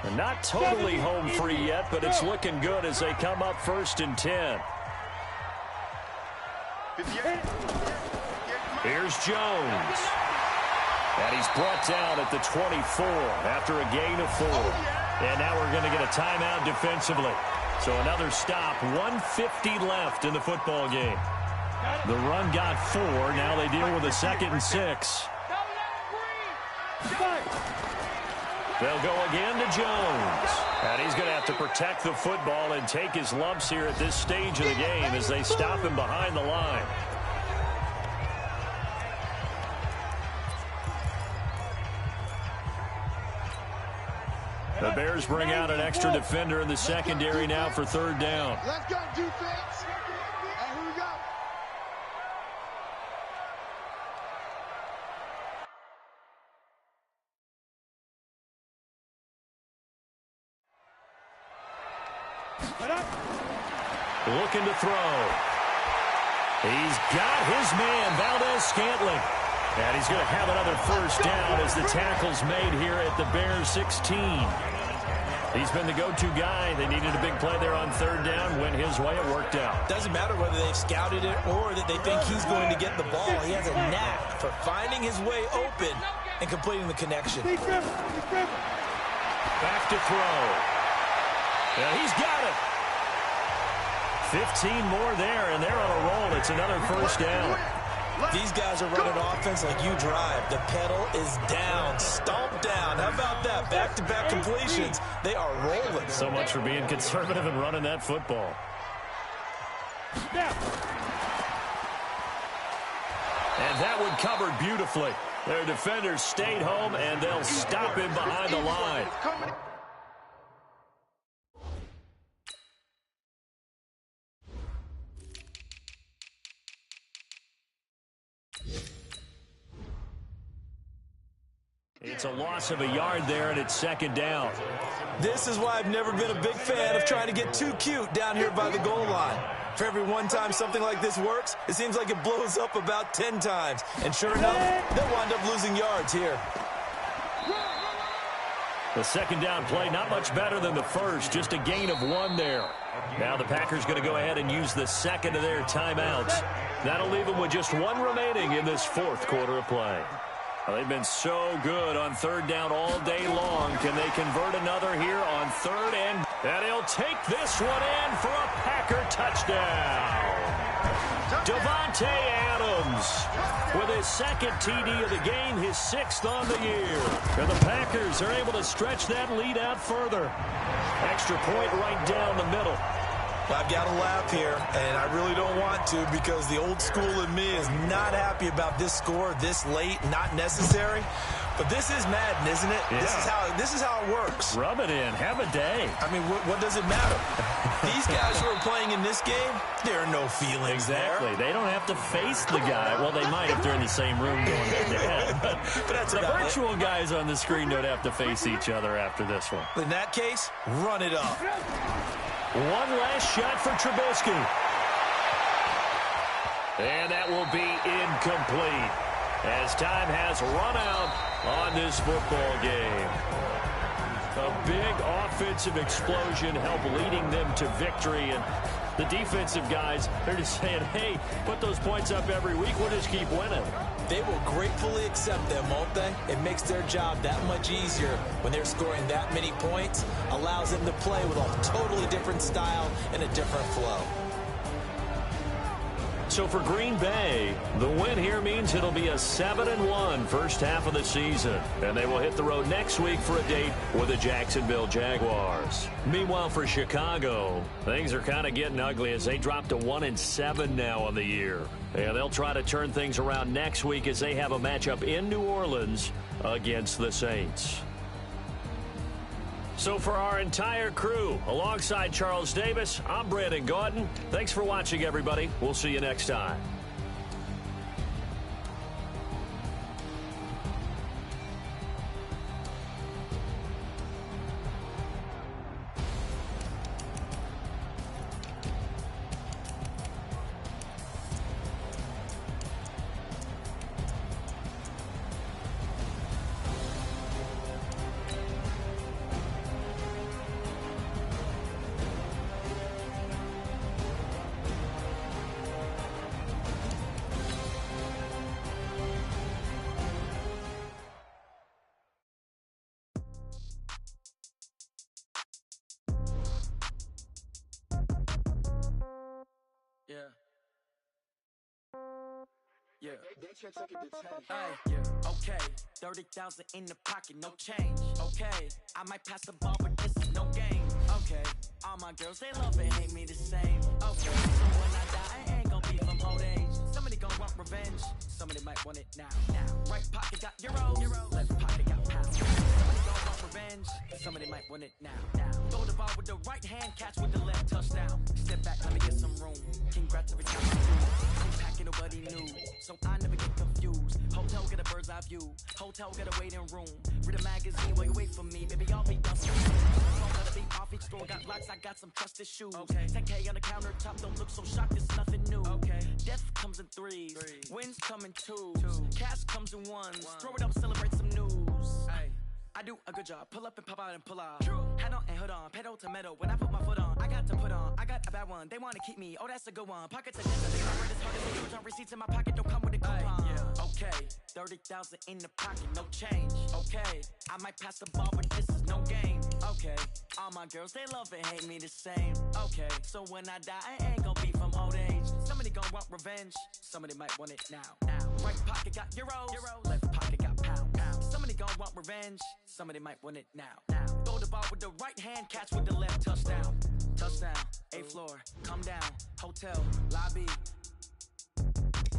And not totally home free yet, but it's looking good as they come up 1st and 10. Here's Jones. And he's brought down at the 24 after a gain of 4. And now we're going to get a timeout defensively. So another stop, 1:50 left in the football game. The run got 4. Now they deal with a 2nd and 6. They'll go again to Jones. And he's going to have to protect the football and take his lumps here at this stage of the game as they stop him behind the line. The Bears bring out an extra defender in the secondary now for 3rd down. Let's go, defense. And here we go. Looking to throw. He's got his man, Valdez-Scantling. And he's going to have another 1st down as the tackle's made here at the Bears 16. He's been the go-to guy. They needed a big play there on 3rd down. Went his way. It worked out. Doesn't matter whether they've scouted it or that they think he's going to get the ball. He has a knack for finding his way open and completing the connection. Back to throw. Yeah, he's got it. 15 more there, and they're on a roll. It's another 1st down. These guys are running offense like you drive. The pedal is down, stomped down. How about that? Back-to-back completions. They are rolling. So much for being conservative and running that football. And that one covered beautifully. Their defenders stayed home, and they'll stop him behind the line. It's a loss of a yard there, and it's 2nd down. This is why I've never been a big fan of trying to get too cute down here by the goal line. For every one time something like this works, it seems like it blows up about 10 times. And sure enough, they'll wind up losing yards here. The 2nd down play, not much better than the 1st, just a gain of 1 there. Now the Packers going to go ahead and use the 2nd of their timeouts. That'll leave them with just 1 remaining in this 4th quarter of play. Well, they've been so good on 3rd down all day long. Can they convert another here on 3rd? And he'll take this one in for a Packer touchdown. Davante Adams with his second TD of the game, his 6th on the year. And the Packers are able to stretch that lead out further. Extra point right down the middle. I've got to laugh here, and I really don't want to because the old school in me is not happy about this score this late, not necessary. But this is Madden, isn't it? Yeah. This is how it works. Rub it in. Have a day. I mean, what does it matter? These guys who are playing in this game, there are no feelings exactly. They don't have to face the guy. Well, they might if they're in the same room going head-to-head. But that's the virtual guys on the screen don't have to face each other after this one. In that case, run it up. One last shot for Trubisky. And that will be incomplete as time has run out on this football game. A big offensive explosion helped leading them to victory. And the defensive guys, they're just saying, hey, put those points up every week. We'll just keep winning. They will gratefully accept them, won't they? It makes their job that much easier when they're scoring that many points. Allows them to play with a totally different style and a different flow. So for Green Bay, the win here means it'll be a 7-1 first half of the season. And they will hit the road next week for a date with the Jacksonville Jaguars. Meanwhile, for Chicago, things are kind of getting ugly as they drop to 1-7 now on the year. And they'll try to turn things around next week as they have a matchup in New Orleans against the Saints. So for our entire crew, alongside Charles Davis, I'm Brandon Gaudin. Thanks for watching, everybody. We'll see you next time. Yeah. Hey, yeah. Okay. 30,000 in the pocket, no change. Okay. I might pass the ball, but this is no game. Okay. All my girls, they love and hate me the same. Okay. So when I die, I ain't gonna be from old age. Somebody gonna want revenge. Somebody might want it now. Right pocket got euros. Left pocket got pounds. Somebody gonna want revenge. Somebody might want it now. Throw the ball with the right hand, catch with the left, touchdown. Step back, let me get some room. Congrats every time I do. Packing nobody knew, so I never get confused. Hotel get a bird's eye view. Hotel get a waiting room. Read a magazine while you wait for me. Baby, I'll be done soon. Phone gotta be off each store. Got locks, I got some trusted shoes. Okay. 10K on the countertop, don't look so shocked, it's nothing new. Okay. Death comes in threes. Wins come in twos. Cash comes in ones. Throw it up, celebrate some news. Ay. I do a good job. Pull up and pop out and pull out. True. Head on and hood on. Pedal to metal. When I put my foot on, I got to put on. I got a bad one. They want to keep me. Oh, that's a good one. Pockets are denser. They rent as hard as they use on receipts in my pocket. Don't come with a coupon. Yeah. Okay. 30,000 in the pocket. No change. Okay. I might pass the ball, but this is no game. Okay. All my girls, they love and hate me the same. Okay. So when I die, I ain't gonna be from old age. Somebody gonna want revenge. Somebody might want it now. Right pocket got euros. Left pocket got pounds. Somebody gonna want revenge. Somebody might want it now. Throw the ball with the right hand, catch with the left, touchdown. Touchdown, 8th floor, come down, hotel, lobby.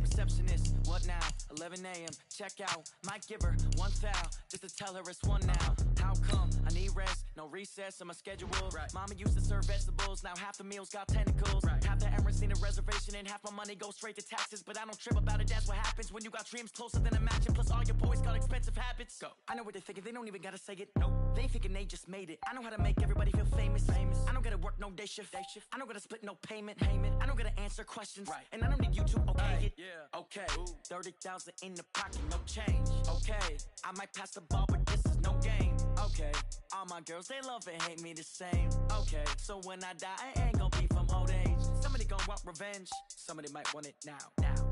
Receptionist, what now? 11 a.m., check out. Might give her one foul, just to tell her it's one now. How come? I need rest, no recess on my schedule. Right. Mama used to serve vegetables, now half the meals got tentacles. Right. Half the Emirates need a reservation and half my money goes straight to taxes. But I don't trip about it, that's what happens when you got dreams closer than a match. And plus all your boys got expensive habits. Go. I know what they're thinking, they don't even gotta say it. Nope. They thinking they just made it. I know how to make everybody feel famous. I don't gotta work no day shift. I don't gotta split no payment. I don't gotta answer questions. Right. And I don't need you to okay it. Yeah. Okay. 30,000 in the pocket, no change. Okay. I might pass the ball, but this is no game. Okay. All my girls, they love and hate me the same. Okay. So when I die, I ain't gonna be from old age. Somebody gonna want revenge. Somebody might want it now.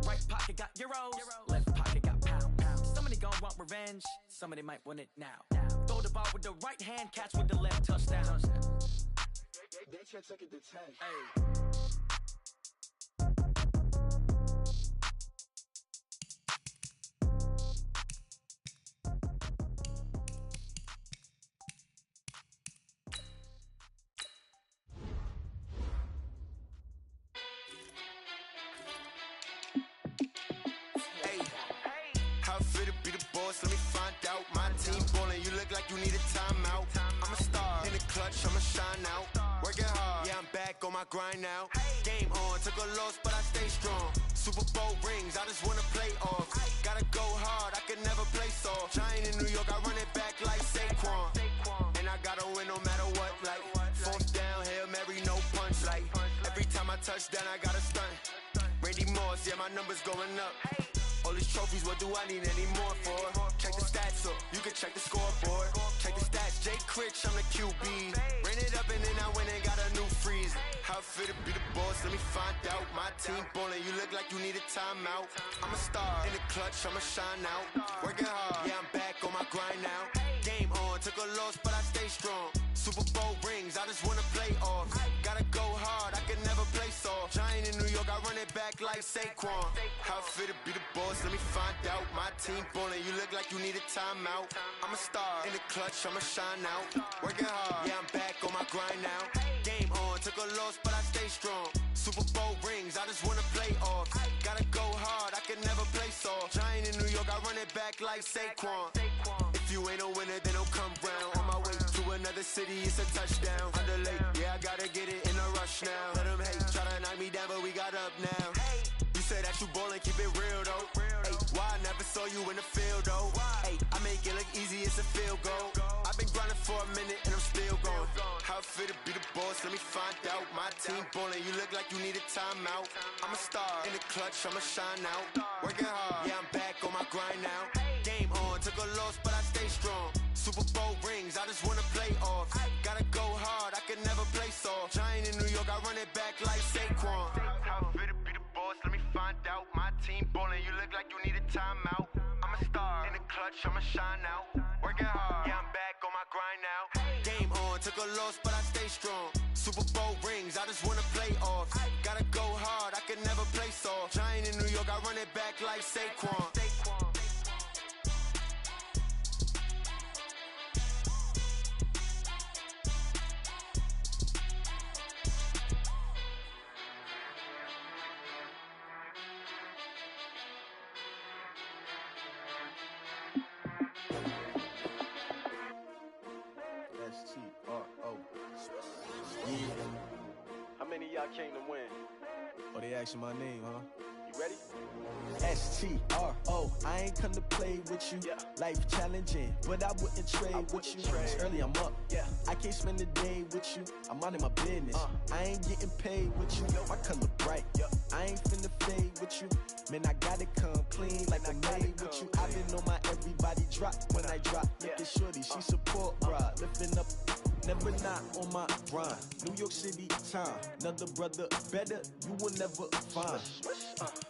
Right pocket got euros. Left pocket got pounds. Somebody gonna want revenge. Somebody might want it now. Throw the ball with the right hand, catch with the left, touchdown. They can't take it to 10. Hey. boss, let me find out. My team ballin', you look like you need a timeout. I'm a star, in the clutch, I'ma shine out. Working hard, yeah, I'm back on my grind now. Game on, took a loss, but I stay strong. Super Bowl rings, I just wanna play off. Gotta go hard, I can never play soft. Giant in New York, I run it back like Saquon. And I gotta win no matter what, like fourth down, Hail Mary, no punch. Like every time I touch down, I gotta stunt. Randy Moss, yeah, my numbers going up. All these trophies, what do I need any more for? Check the stats up, you can check the scoreboard. Check the stats, Jay Critch, I'm the QB. Ran it up and then I went and got a new freeze. How it feel to be the boss, let me find out. My team ballin', you look like you need a timeout. I'm a star, in the clutch, I'ma shine out. Working hard, yeah, I'm back on my grind now. Game on, took a loss, but I stay strong. Super Bowl rings, I just wanna play off. Gotta go hard, I can never play soft. Giant in New York, I run it back like Saquon. How it feel to be the boss, let me find out. My team ballin', you look like you need a timeout. I'm a star, in the clutch, I'ma shine out. Working hard, yeah, I'm back on my grind now. Game on, took a loss, but I stay strong. Super Bowl rings, I just wanna play off. Gotta go hard, I can never play soft. Giant in New York, I run it back like Saquon. If you ain't a winner, then don't come round. On my way to another city, it's a touchdown. Underlay, yeah, I gotta get it in a rush now. Let them hate, try to knock me down, but we got up now. You said that you ballin', keep it real though. Hey, why I never saw you in the field though? Hey, I make it look easy, it's a field goal. I've been grinding for a minute and I'm still going. How it feel to be the boss, let me find out. My team ballin', you look like you need a timeout. I'm a star, in the clutch, I'ma shine out. Working hard, yeah, I'm back on my grind now. Game on, took a loss, but I stay strong. Super Bowl rings, I just wanna play off. Gotta go hard, I can never play soft. Giant in New York, I run it back like Saquon. How it feel to be the boss, let me find out. My team ballin', you look like you need a timeout. I'm a star, in the clutch, I'ma shine out. Working hard, yeah, I'm back on my grind now. Game on, took a loss, but I stay strong. Super Bowl rings, I just wanna play off. Gotta go hard, I can never play soft. Giant in New York, I run it back like Saquon. S-T-R-O. Yeah. How many of y'all came to win? Oh, they asking my name, huh? You ready? S-T-R-O. I ain't come to play with you. Yeah. Life challenging, but I wouldn't trade with you. It's early, I'm up. Yeah. I can't spend the day with you. I'm minding my business. I ain't getting paid with you. My color bright. I ain't finna fade with you. Man, I gotta come clean like I'm made with you. I've been on my everybody drop when I drop. Look at shorty, she support bra. Lifting up, never not on my grind. New York City time, another brother better, you will never find.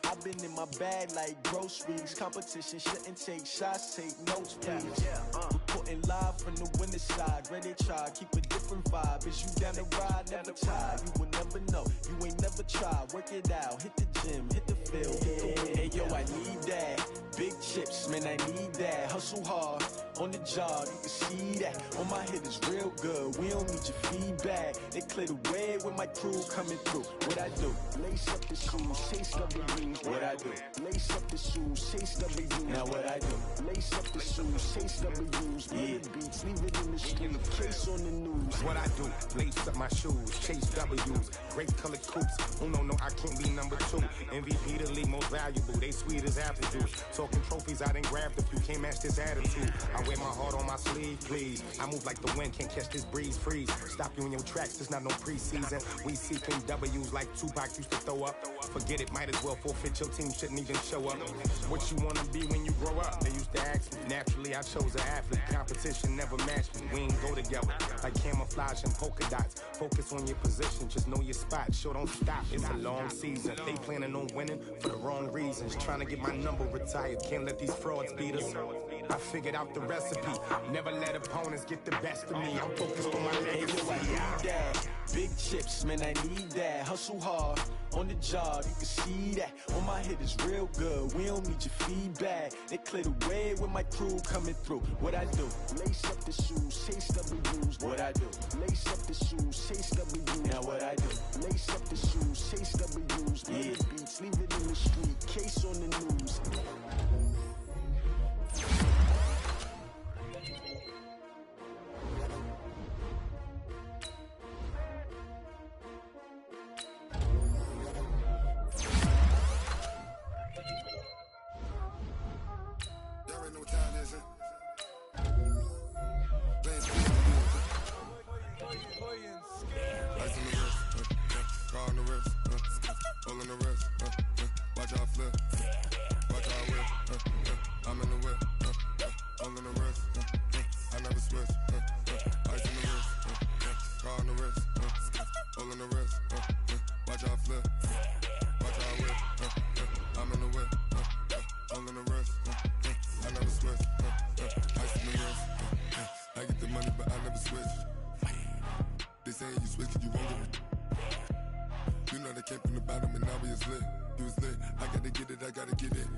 I've been in my bag like groceries. Competition shouldn't take shots, take notes, please. Reporting live from the winter side. Ready to try, keep a different vibe. Is you down the ride, never tired. You will never know, you ain't never tried. Work it out, hit the gym, hit the field, hit the wind. Hey yo, I need that. Big chips, man, I need that. Hustle hard, on the job, you can see that. On my head is real good, we don't need your feedback. They clear the way with my crew coming through. What I do? Lace up the shoes, chase W's. What I do? Lace up the shoes, chase W's. Now what I do? Lace up the shoes, chase W's. Yeah. Beats, leave it in the street, case on the news. What I do? Lace up my shoes, chase W's. Great colored coops. Oh no, I can't be number 2. MVP the league most valuable. They sweet as apple juice. Talking trophies, I done grabbed a few. Can't match this attitude. I wear my heart on my sleeve, please. I move like the wind, can't catch this breeze, freeze. Stop you in your tracks, there's not no preseason. We seeking W's like Tupac used to throw up. Forget it, might as well forfeit, your team shouldn't even show up. What you wanna be when you grow up? They used to ask me. Naturally, I chose an athlete. Competition never matched me. We ain't go together. Like camouflage and polka dots. Focus on your position, just know your spot. Sure, don't stop, it's a long season. They planning on winning for the wrong reasons. Trying to get my number retired, can't let these frauds beat us. I figured out the recipe. Never let opponents get the best of me. I'm focused on my legacy. I need that. Big chips, man, I need that. Hustle hard, on the job, you can see that. On my head is real good, we don't need your feedback. They clear the way with my crew coming through. What I do? Lace up the shoes, chase W's. What I do? Lace up the shoes, chase W's. Now what I do? Lace up the shoes, chase W's. Yeah. Beats, leave it in the street, case on the news. all on the wrist. Watch how I flip. Watch how I whip. I'm in the whip. All on the wrist. I never switch. Ice in the wrist. I get the money, but I never switch. They saying you switch, you won't get it. You know they came from the bottom and now we is lit. You was lit, I gotta get it, I gotta get it.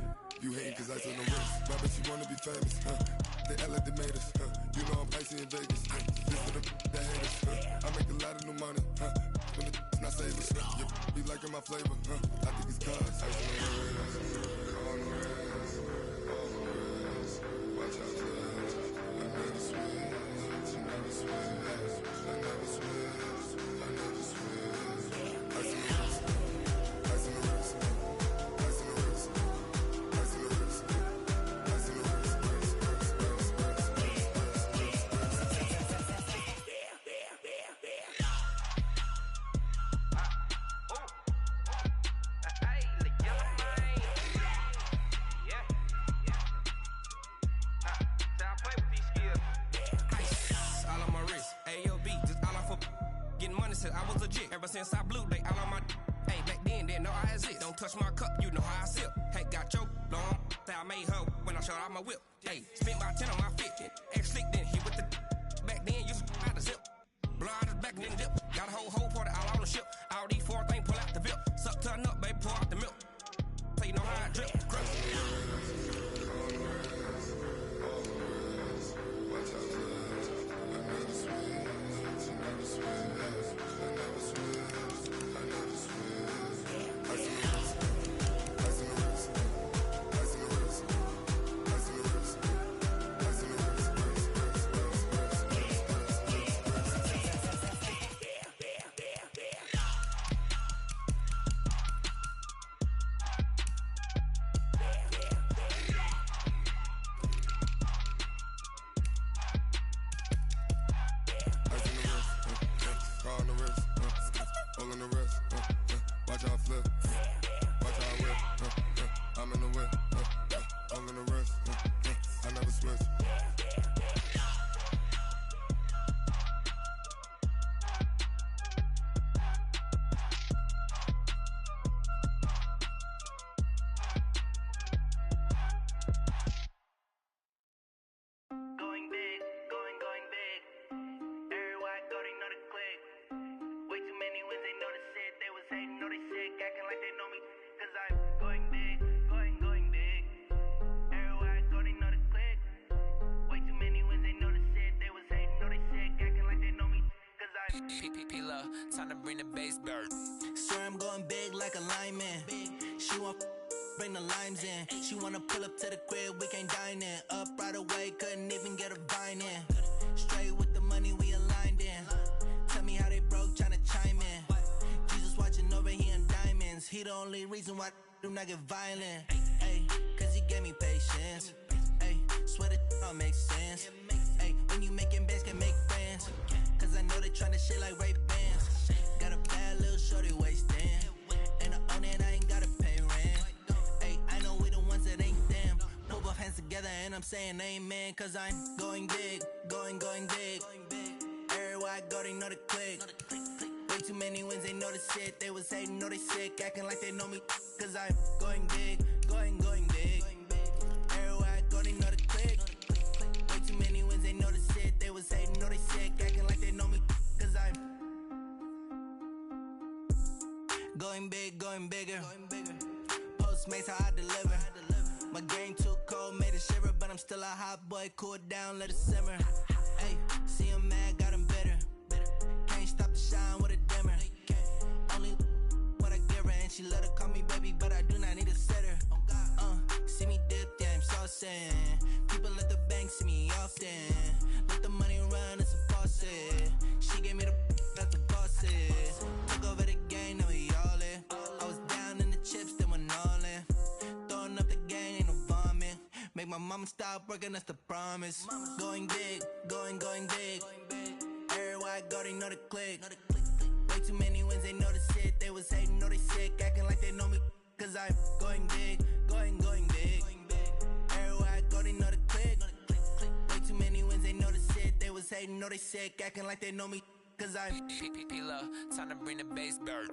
You hating cause ice on the wrist. My bitch, you wanna be famous, They act like they made us, You know I'm icy in Vegas, This for the that hate us, I make a lot of new money, When it's not savers, Be liking my flavor, I think it's cause ice on the wrist, on the wrist, on the wrist. Watch out, cuz I never switch, I never switch, I never switch, I never switch. Ice on the wrist, ice on the wrist, ice on the wrist, ice on the wrist, ice on the wrist, all on my wrist, AOB, just all off of getting money since I was legit. Ever since I blew, they all on my. Hey, back then, didn't know I exist. Don't touch my cup, you know how I sip. Hey, got your long, I made her when I showed out my whip. Hey, spent about 10 on my fit. Ex-slick, then hit with the. Back then, used to out the zip. Blow out his back, then dip. Got a whole party all on the ship. All these four things, pull out the VIP. Suck, turn up, baby, pour out the milk. So you know how I drip. Crush. Time to bring the bass bird. Swear I'm going big like a lineman. She want bring the limes in. She wanna pull up to the crib, we can't dine in. Up right away, couldn't even get a vine in. Straight with the money, we aligned in. Tell me how they broke, tryna chime in. Jesus watching over here in diamonds. He the only reason why I do not get violent. Ay, cause he gave me patience. Ay, swear that all makes sense. Ay, when you making bands, can make friends. Cause I know they tryna shit like Ray Bans. Got a bad little shorty wasting. And I own it, I ain't gotta pay rent. Ay, I know we the ones that ain't them. Put both hands together and I'm saying amen. Cause I'm going big, going big. Everywhere I go, they know the click. Way too many wins, they know the shit. They was hating, know they sick, acting like they know me. Cause I'm going big, going big. Everywhere I go, they know the click. Way too many wins, they know the shit. They was hating, know they sick, acting like they know me. Cause I'm going big, going bigger. Postmates, how I deliver. My game too cold, made it shiver. But I'm still a hot boy, cool it down, let it simmer. Hey, see him mad, got him bitter. Can't stop the shine with a dimmer. Only what I give her, and she let her call me baby, but I do not need a sitter. See me dip, yeah, I'm saucing. People at the bank see me often. Let the money run, it's a faucet. She gave me the that's the bosses. Took over the game, now we all in. I was down in the chips, then went all in. Throwing up the game, ain't no vomit. Make my mama stop working, that's the promise. Going big, going big. Everywhere I go, they know the click. Way too many wins, they know the shit. They was hating, know they sick, acting like they know me. Cause I'm going big, going big. Everywhere I go, they know the click. Way too many wins, they know the shit. They was hating, know they sick, acting like they know me. cause I'm P-P-P-Lo, time to bring the bass back.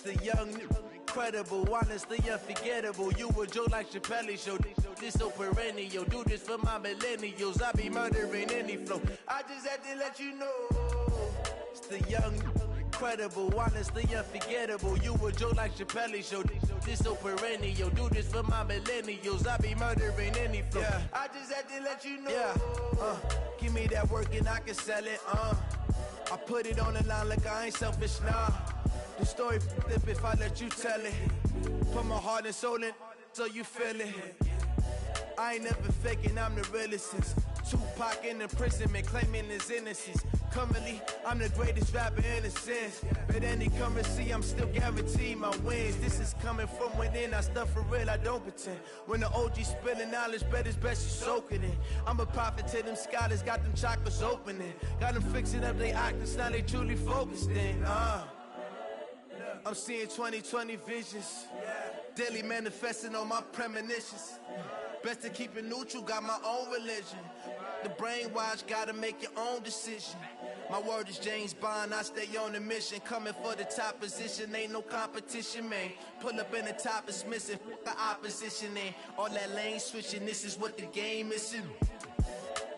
The young, incredible, honestly unforgettable. You a joke like Chappelle show. This so perennial. Do this for my millennials. I be murdering any flow. I just had to let you know. It's the young, incredible, honestly unforgettable. You a joke like Chappelle show. This so perennial. Do this for my millennials. I be murdering any flow. Yeah. I just had to let you know. Yeah. Give me that work and I can sell it. I put it on the line like I ain't selfish, nah. The story flip if I let you tell it. Put my heart and soul in so you feel it. I ain't never faking, I'm the realest since Tupac in imprisonment, claiming his innocence. Currently, I'm the greatest rapper in a sense. But any currency, I'm still guaranteed my wins. This is coming from within, I stuff for real, I don't pretend. When the OG spilling knowledge, bet it's best you soak it in. I'm a prophet to them scholars, got them chakras opening. Got them fixing up they octaves, now they truly focused in. I'm seeing 2020 visions, daily manifesting on my premonitions. Best to keep it neutral, got my own religion. The brainwash, gotta make your own decision. My word is James Bond, I stay on the mission. Coming for the top position, ain't no competition, man. Pull up in the top, it's missing, the opposition ain't. All that lane switching, this is what the game is.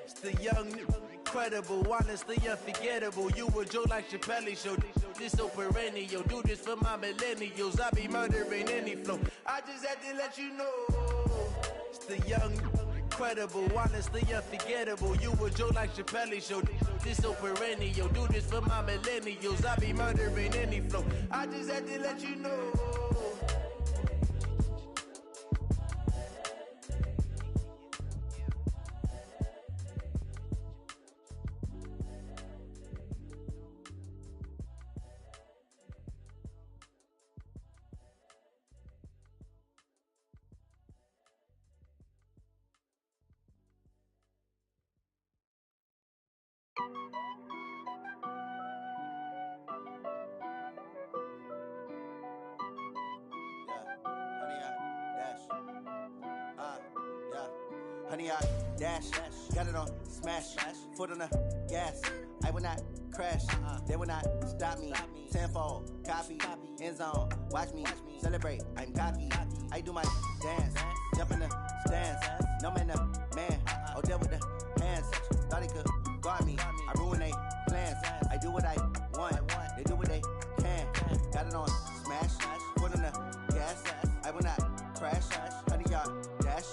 It's the young, incredible, honestly unforgettable. You a joke like Chappelle show. This so perennial. Do this for my millennials. I be murdering any flow. I just had to let you know. It's the young, incredible, honestly unforgettable. You a joke like Chappelle show. This so perennial. Do this for my millennials. I be murdering any flow. I just had to let you know. Honey, I dash, got it on smash, foot on the gas. I will not crash, they will not stop me. Tenfold, copy, end zone, watch me celebrate. I'm cocky, I do my dance, jump in the stands. No man, man, oh, deal with the hands. Thought he could guard me, I ruin they plans. I do what I want, they do what they can. Got it on smash, foot on the gas. I will not crash, honey, y'all dash,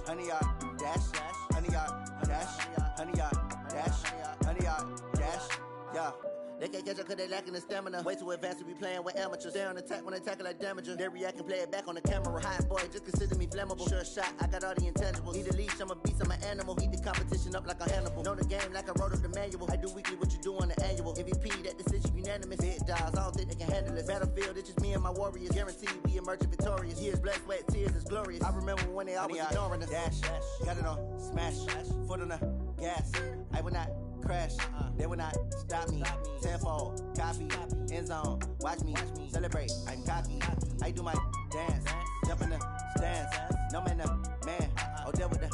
honey, y'all dash, honey, y'all dash, honey, y'all dash, honey, y'all dash, yeah. They can't catch up cause they lacking the stamina. Way too advanced to be playing with amateurs. Stay on attack when they tackle like damager. They react and play it back on the camera. Hot boy, just consider me flammable. Sure shot, I got all the intangibles. Need a leash, I'm a beast, I'm an animal. Eat the competition up like a Hannibal. Know the game like I wrote up the manual. I do weekly what you do on the annual. MVP, that decision unanimous. Big dogs, I don't think they can handle this. Battlefield, it's just me and my warriors. Guaranteed we emerging victorious. Years, blood, sweat, tears, is glorious. I remember when they always ignoring us. Dash, got it on smash, foot on the gas. I will not crash, they will not stop me. Tenfold, copy, end zone, watch me celebrate. I'm cocky, I do my dance, jump in the stands. No man, man, oh, deal with the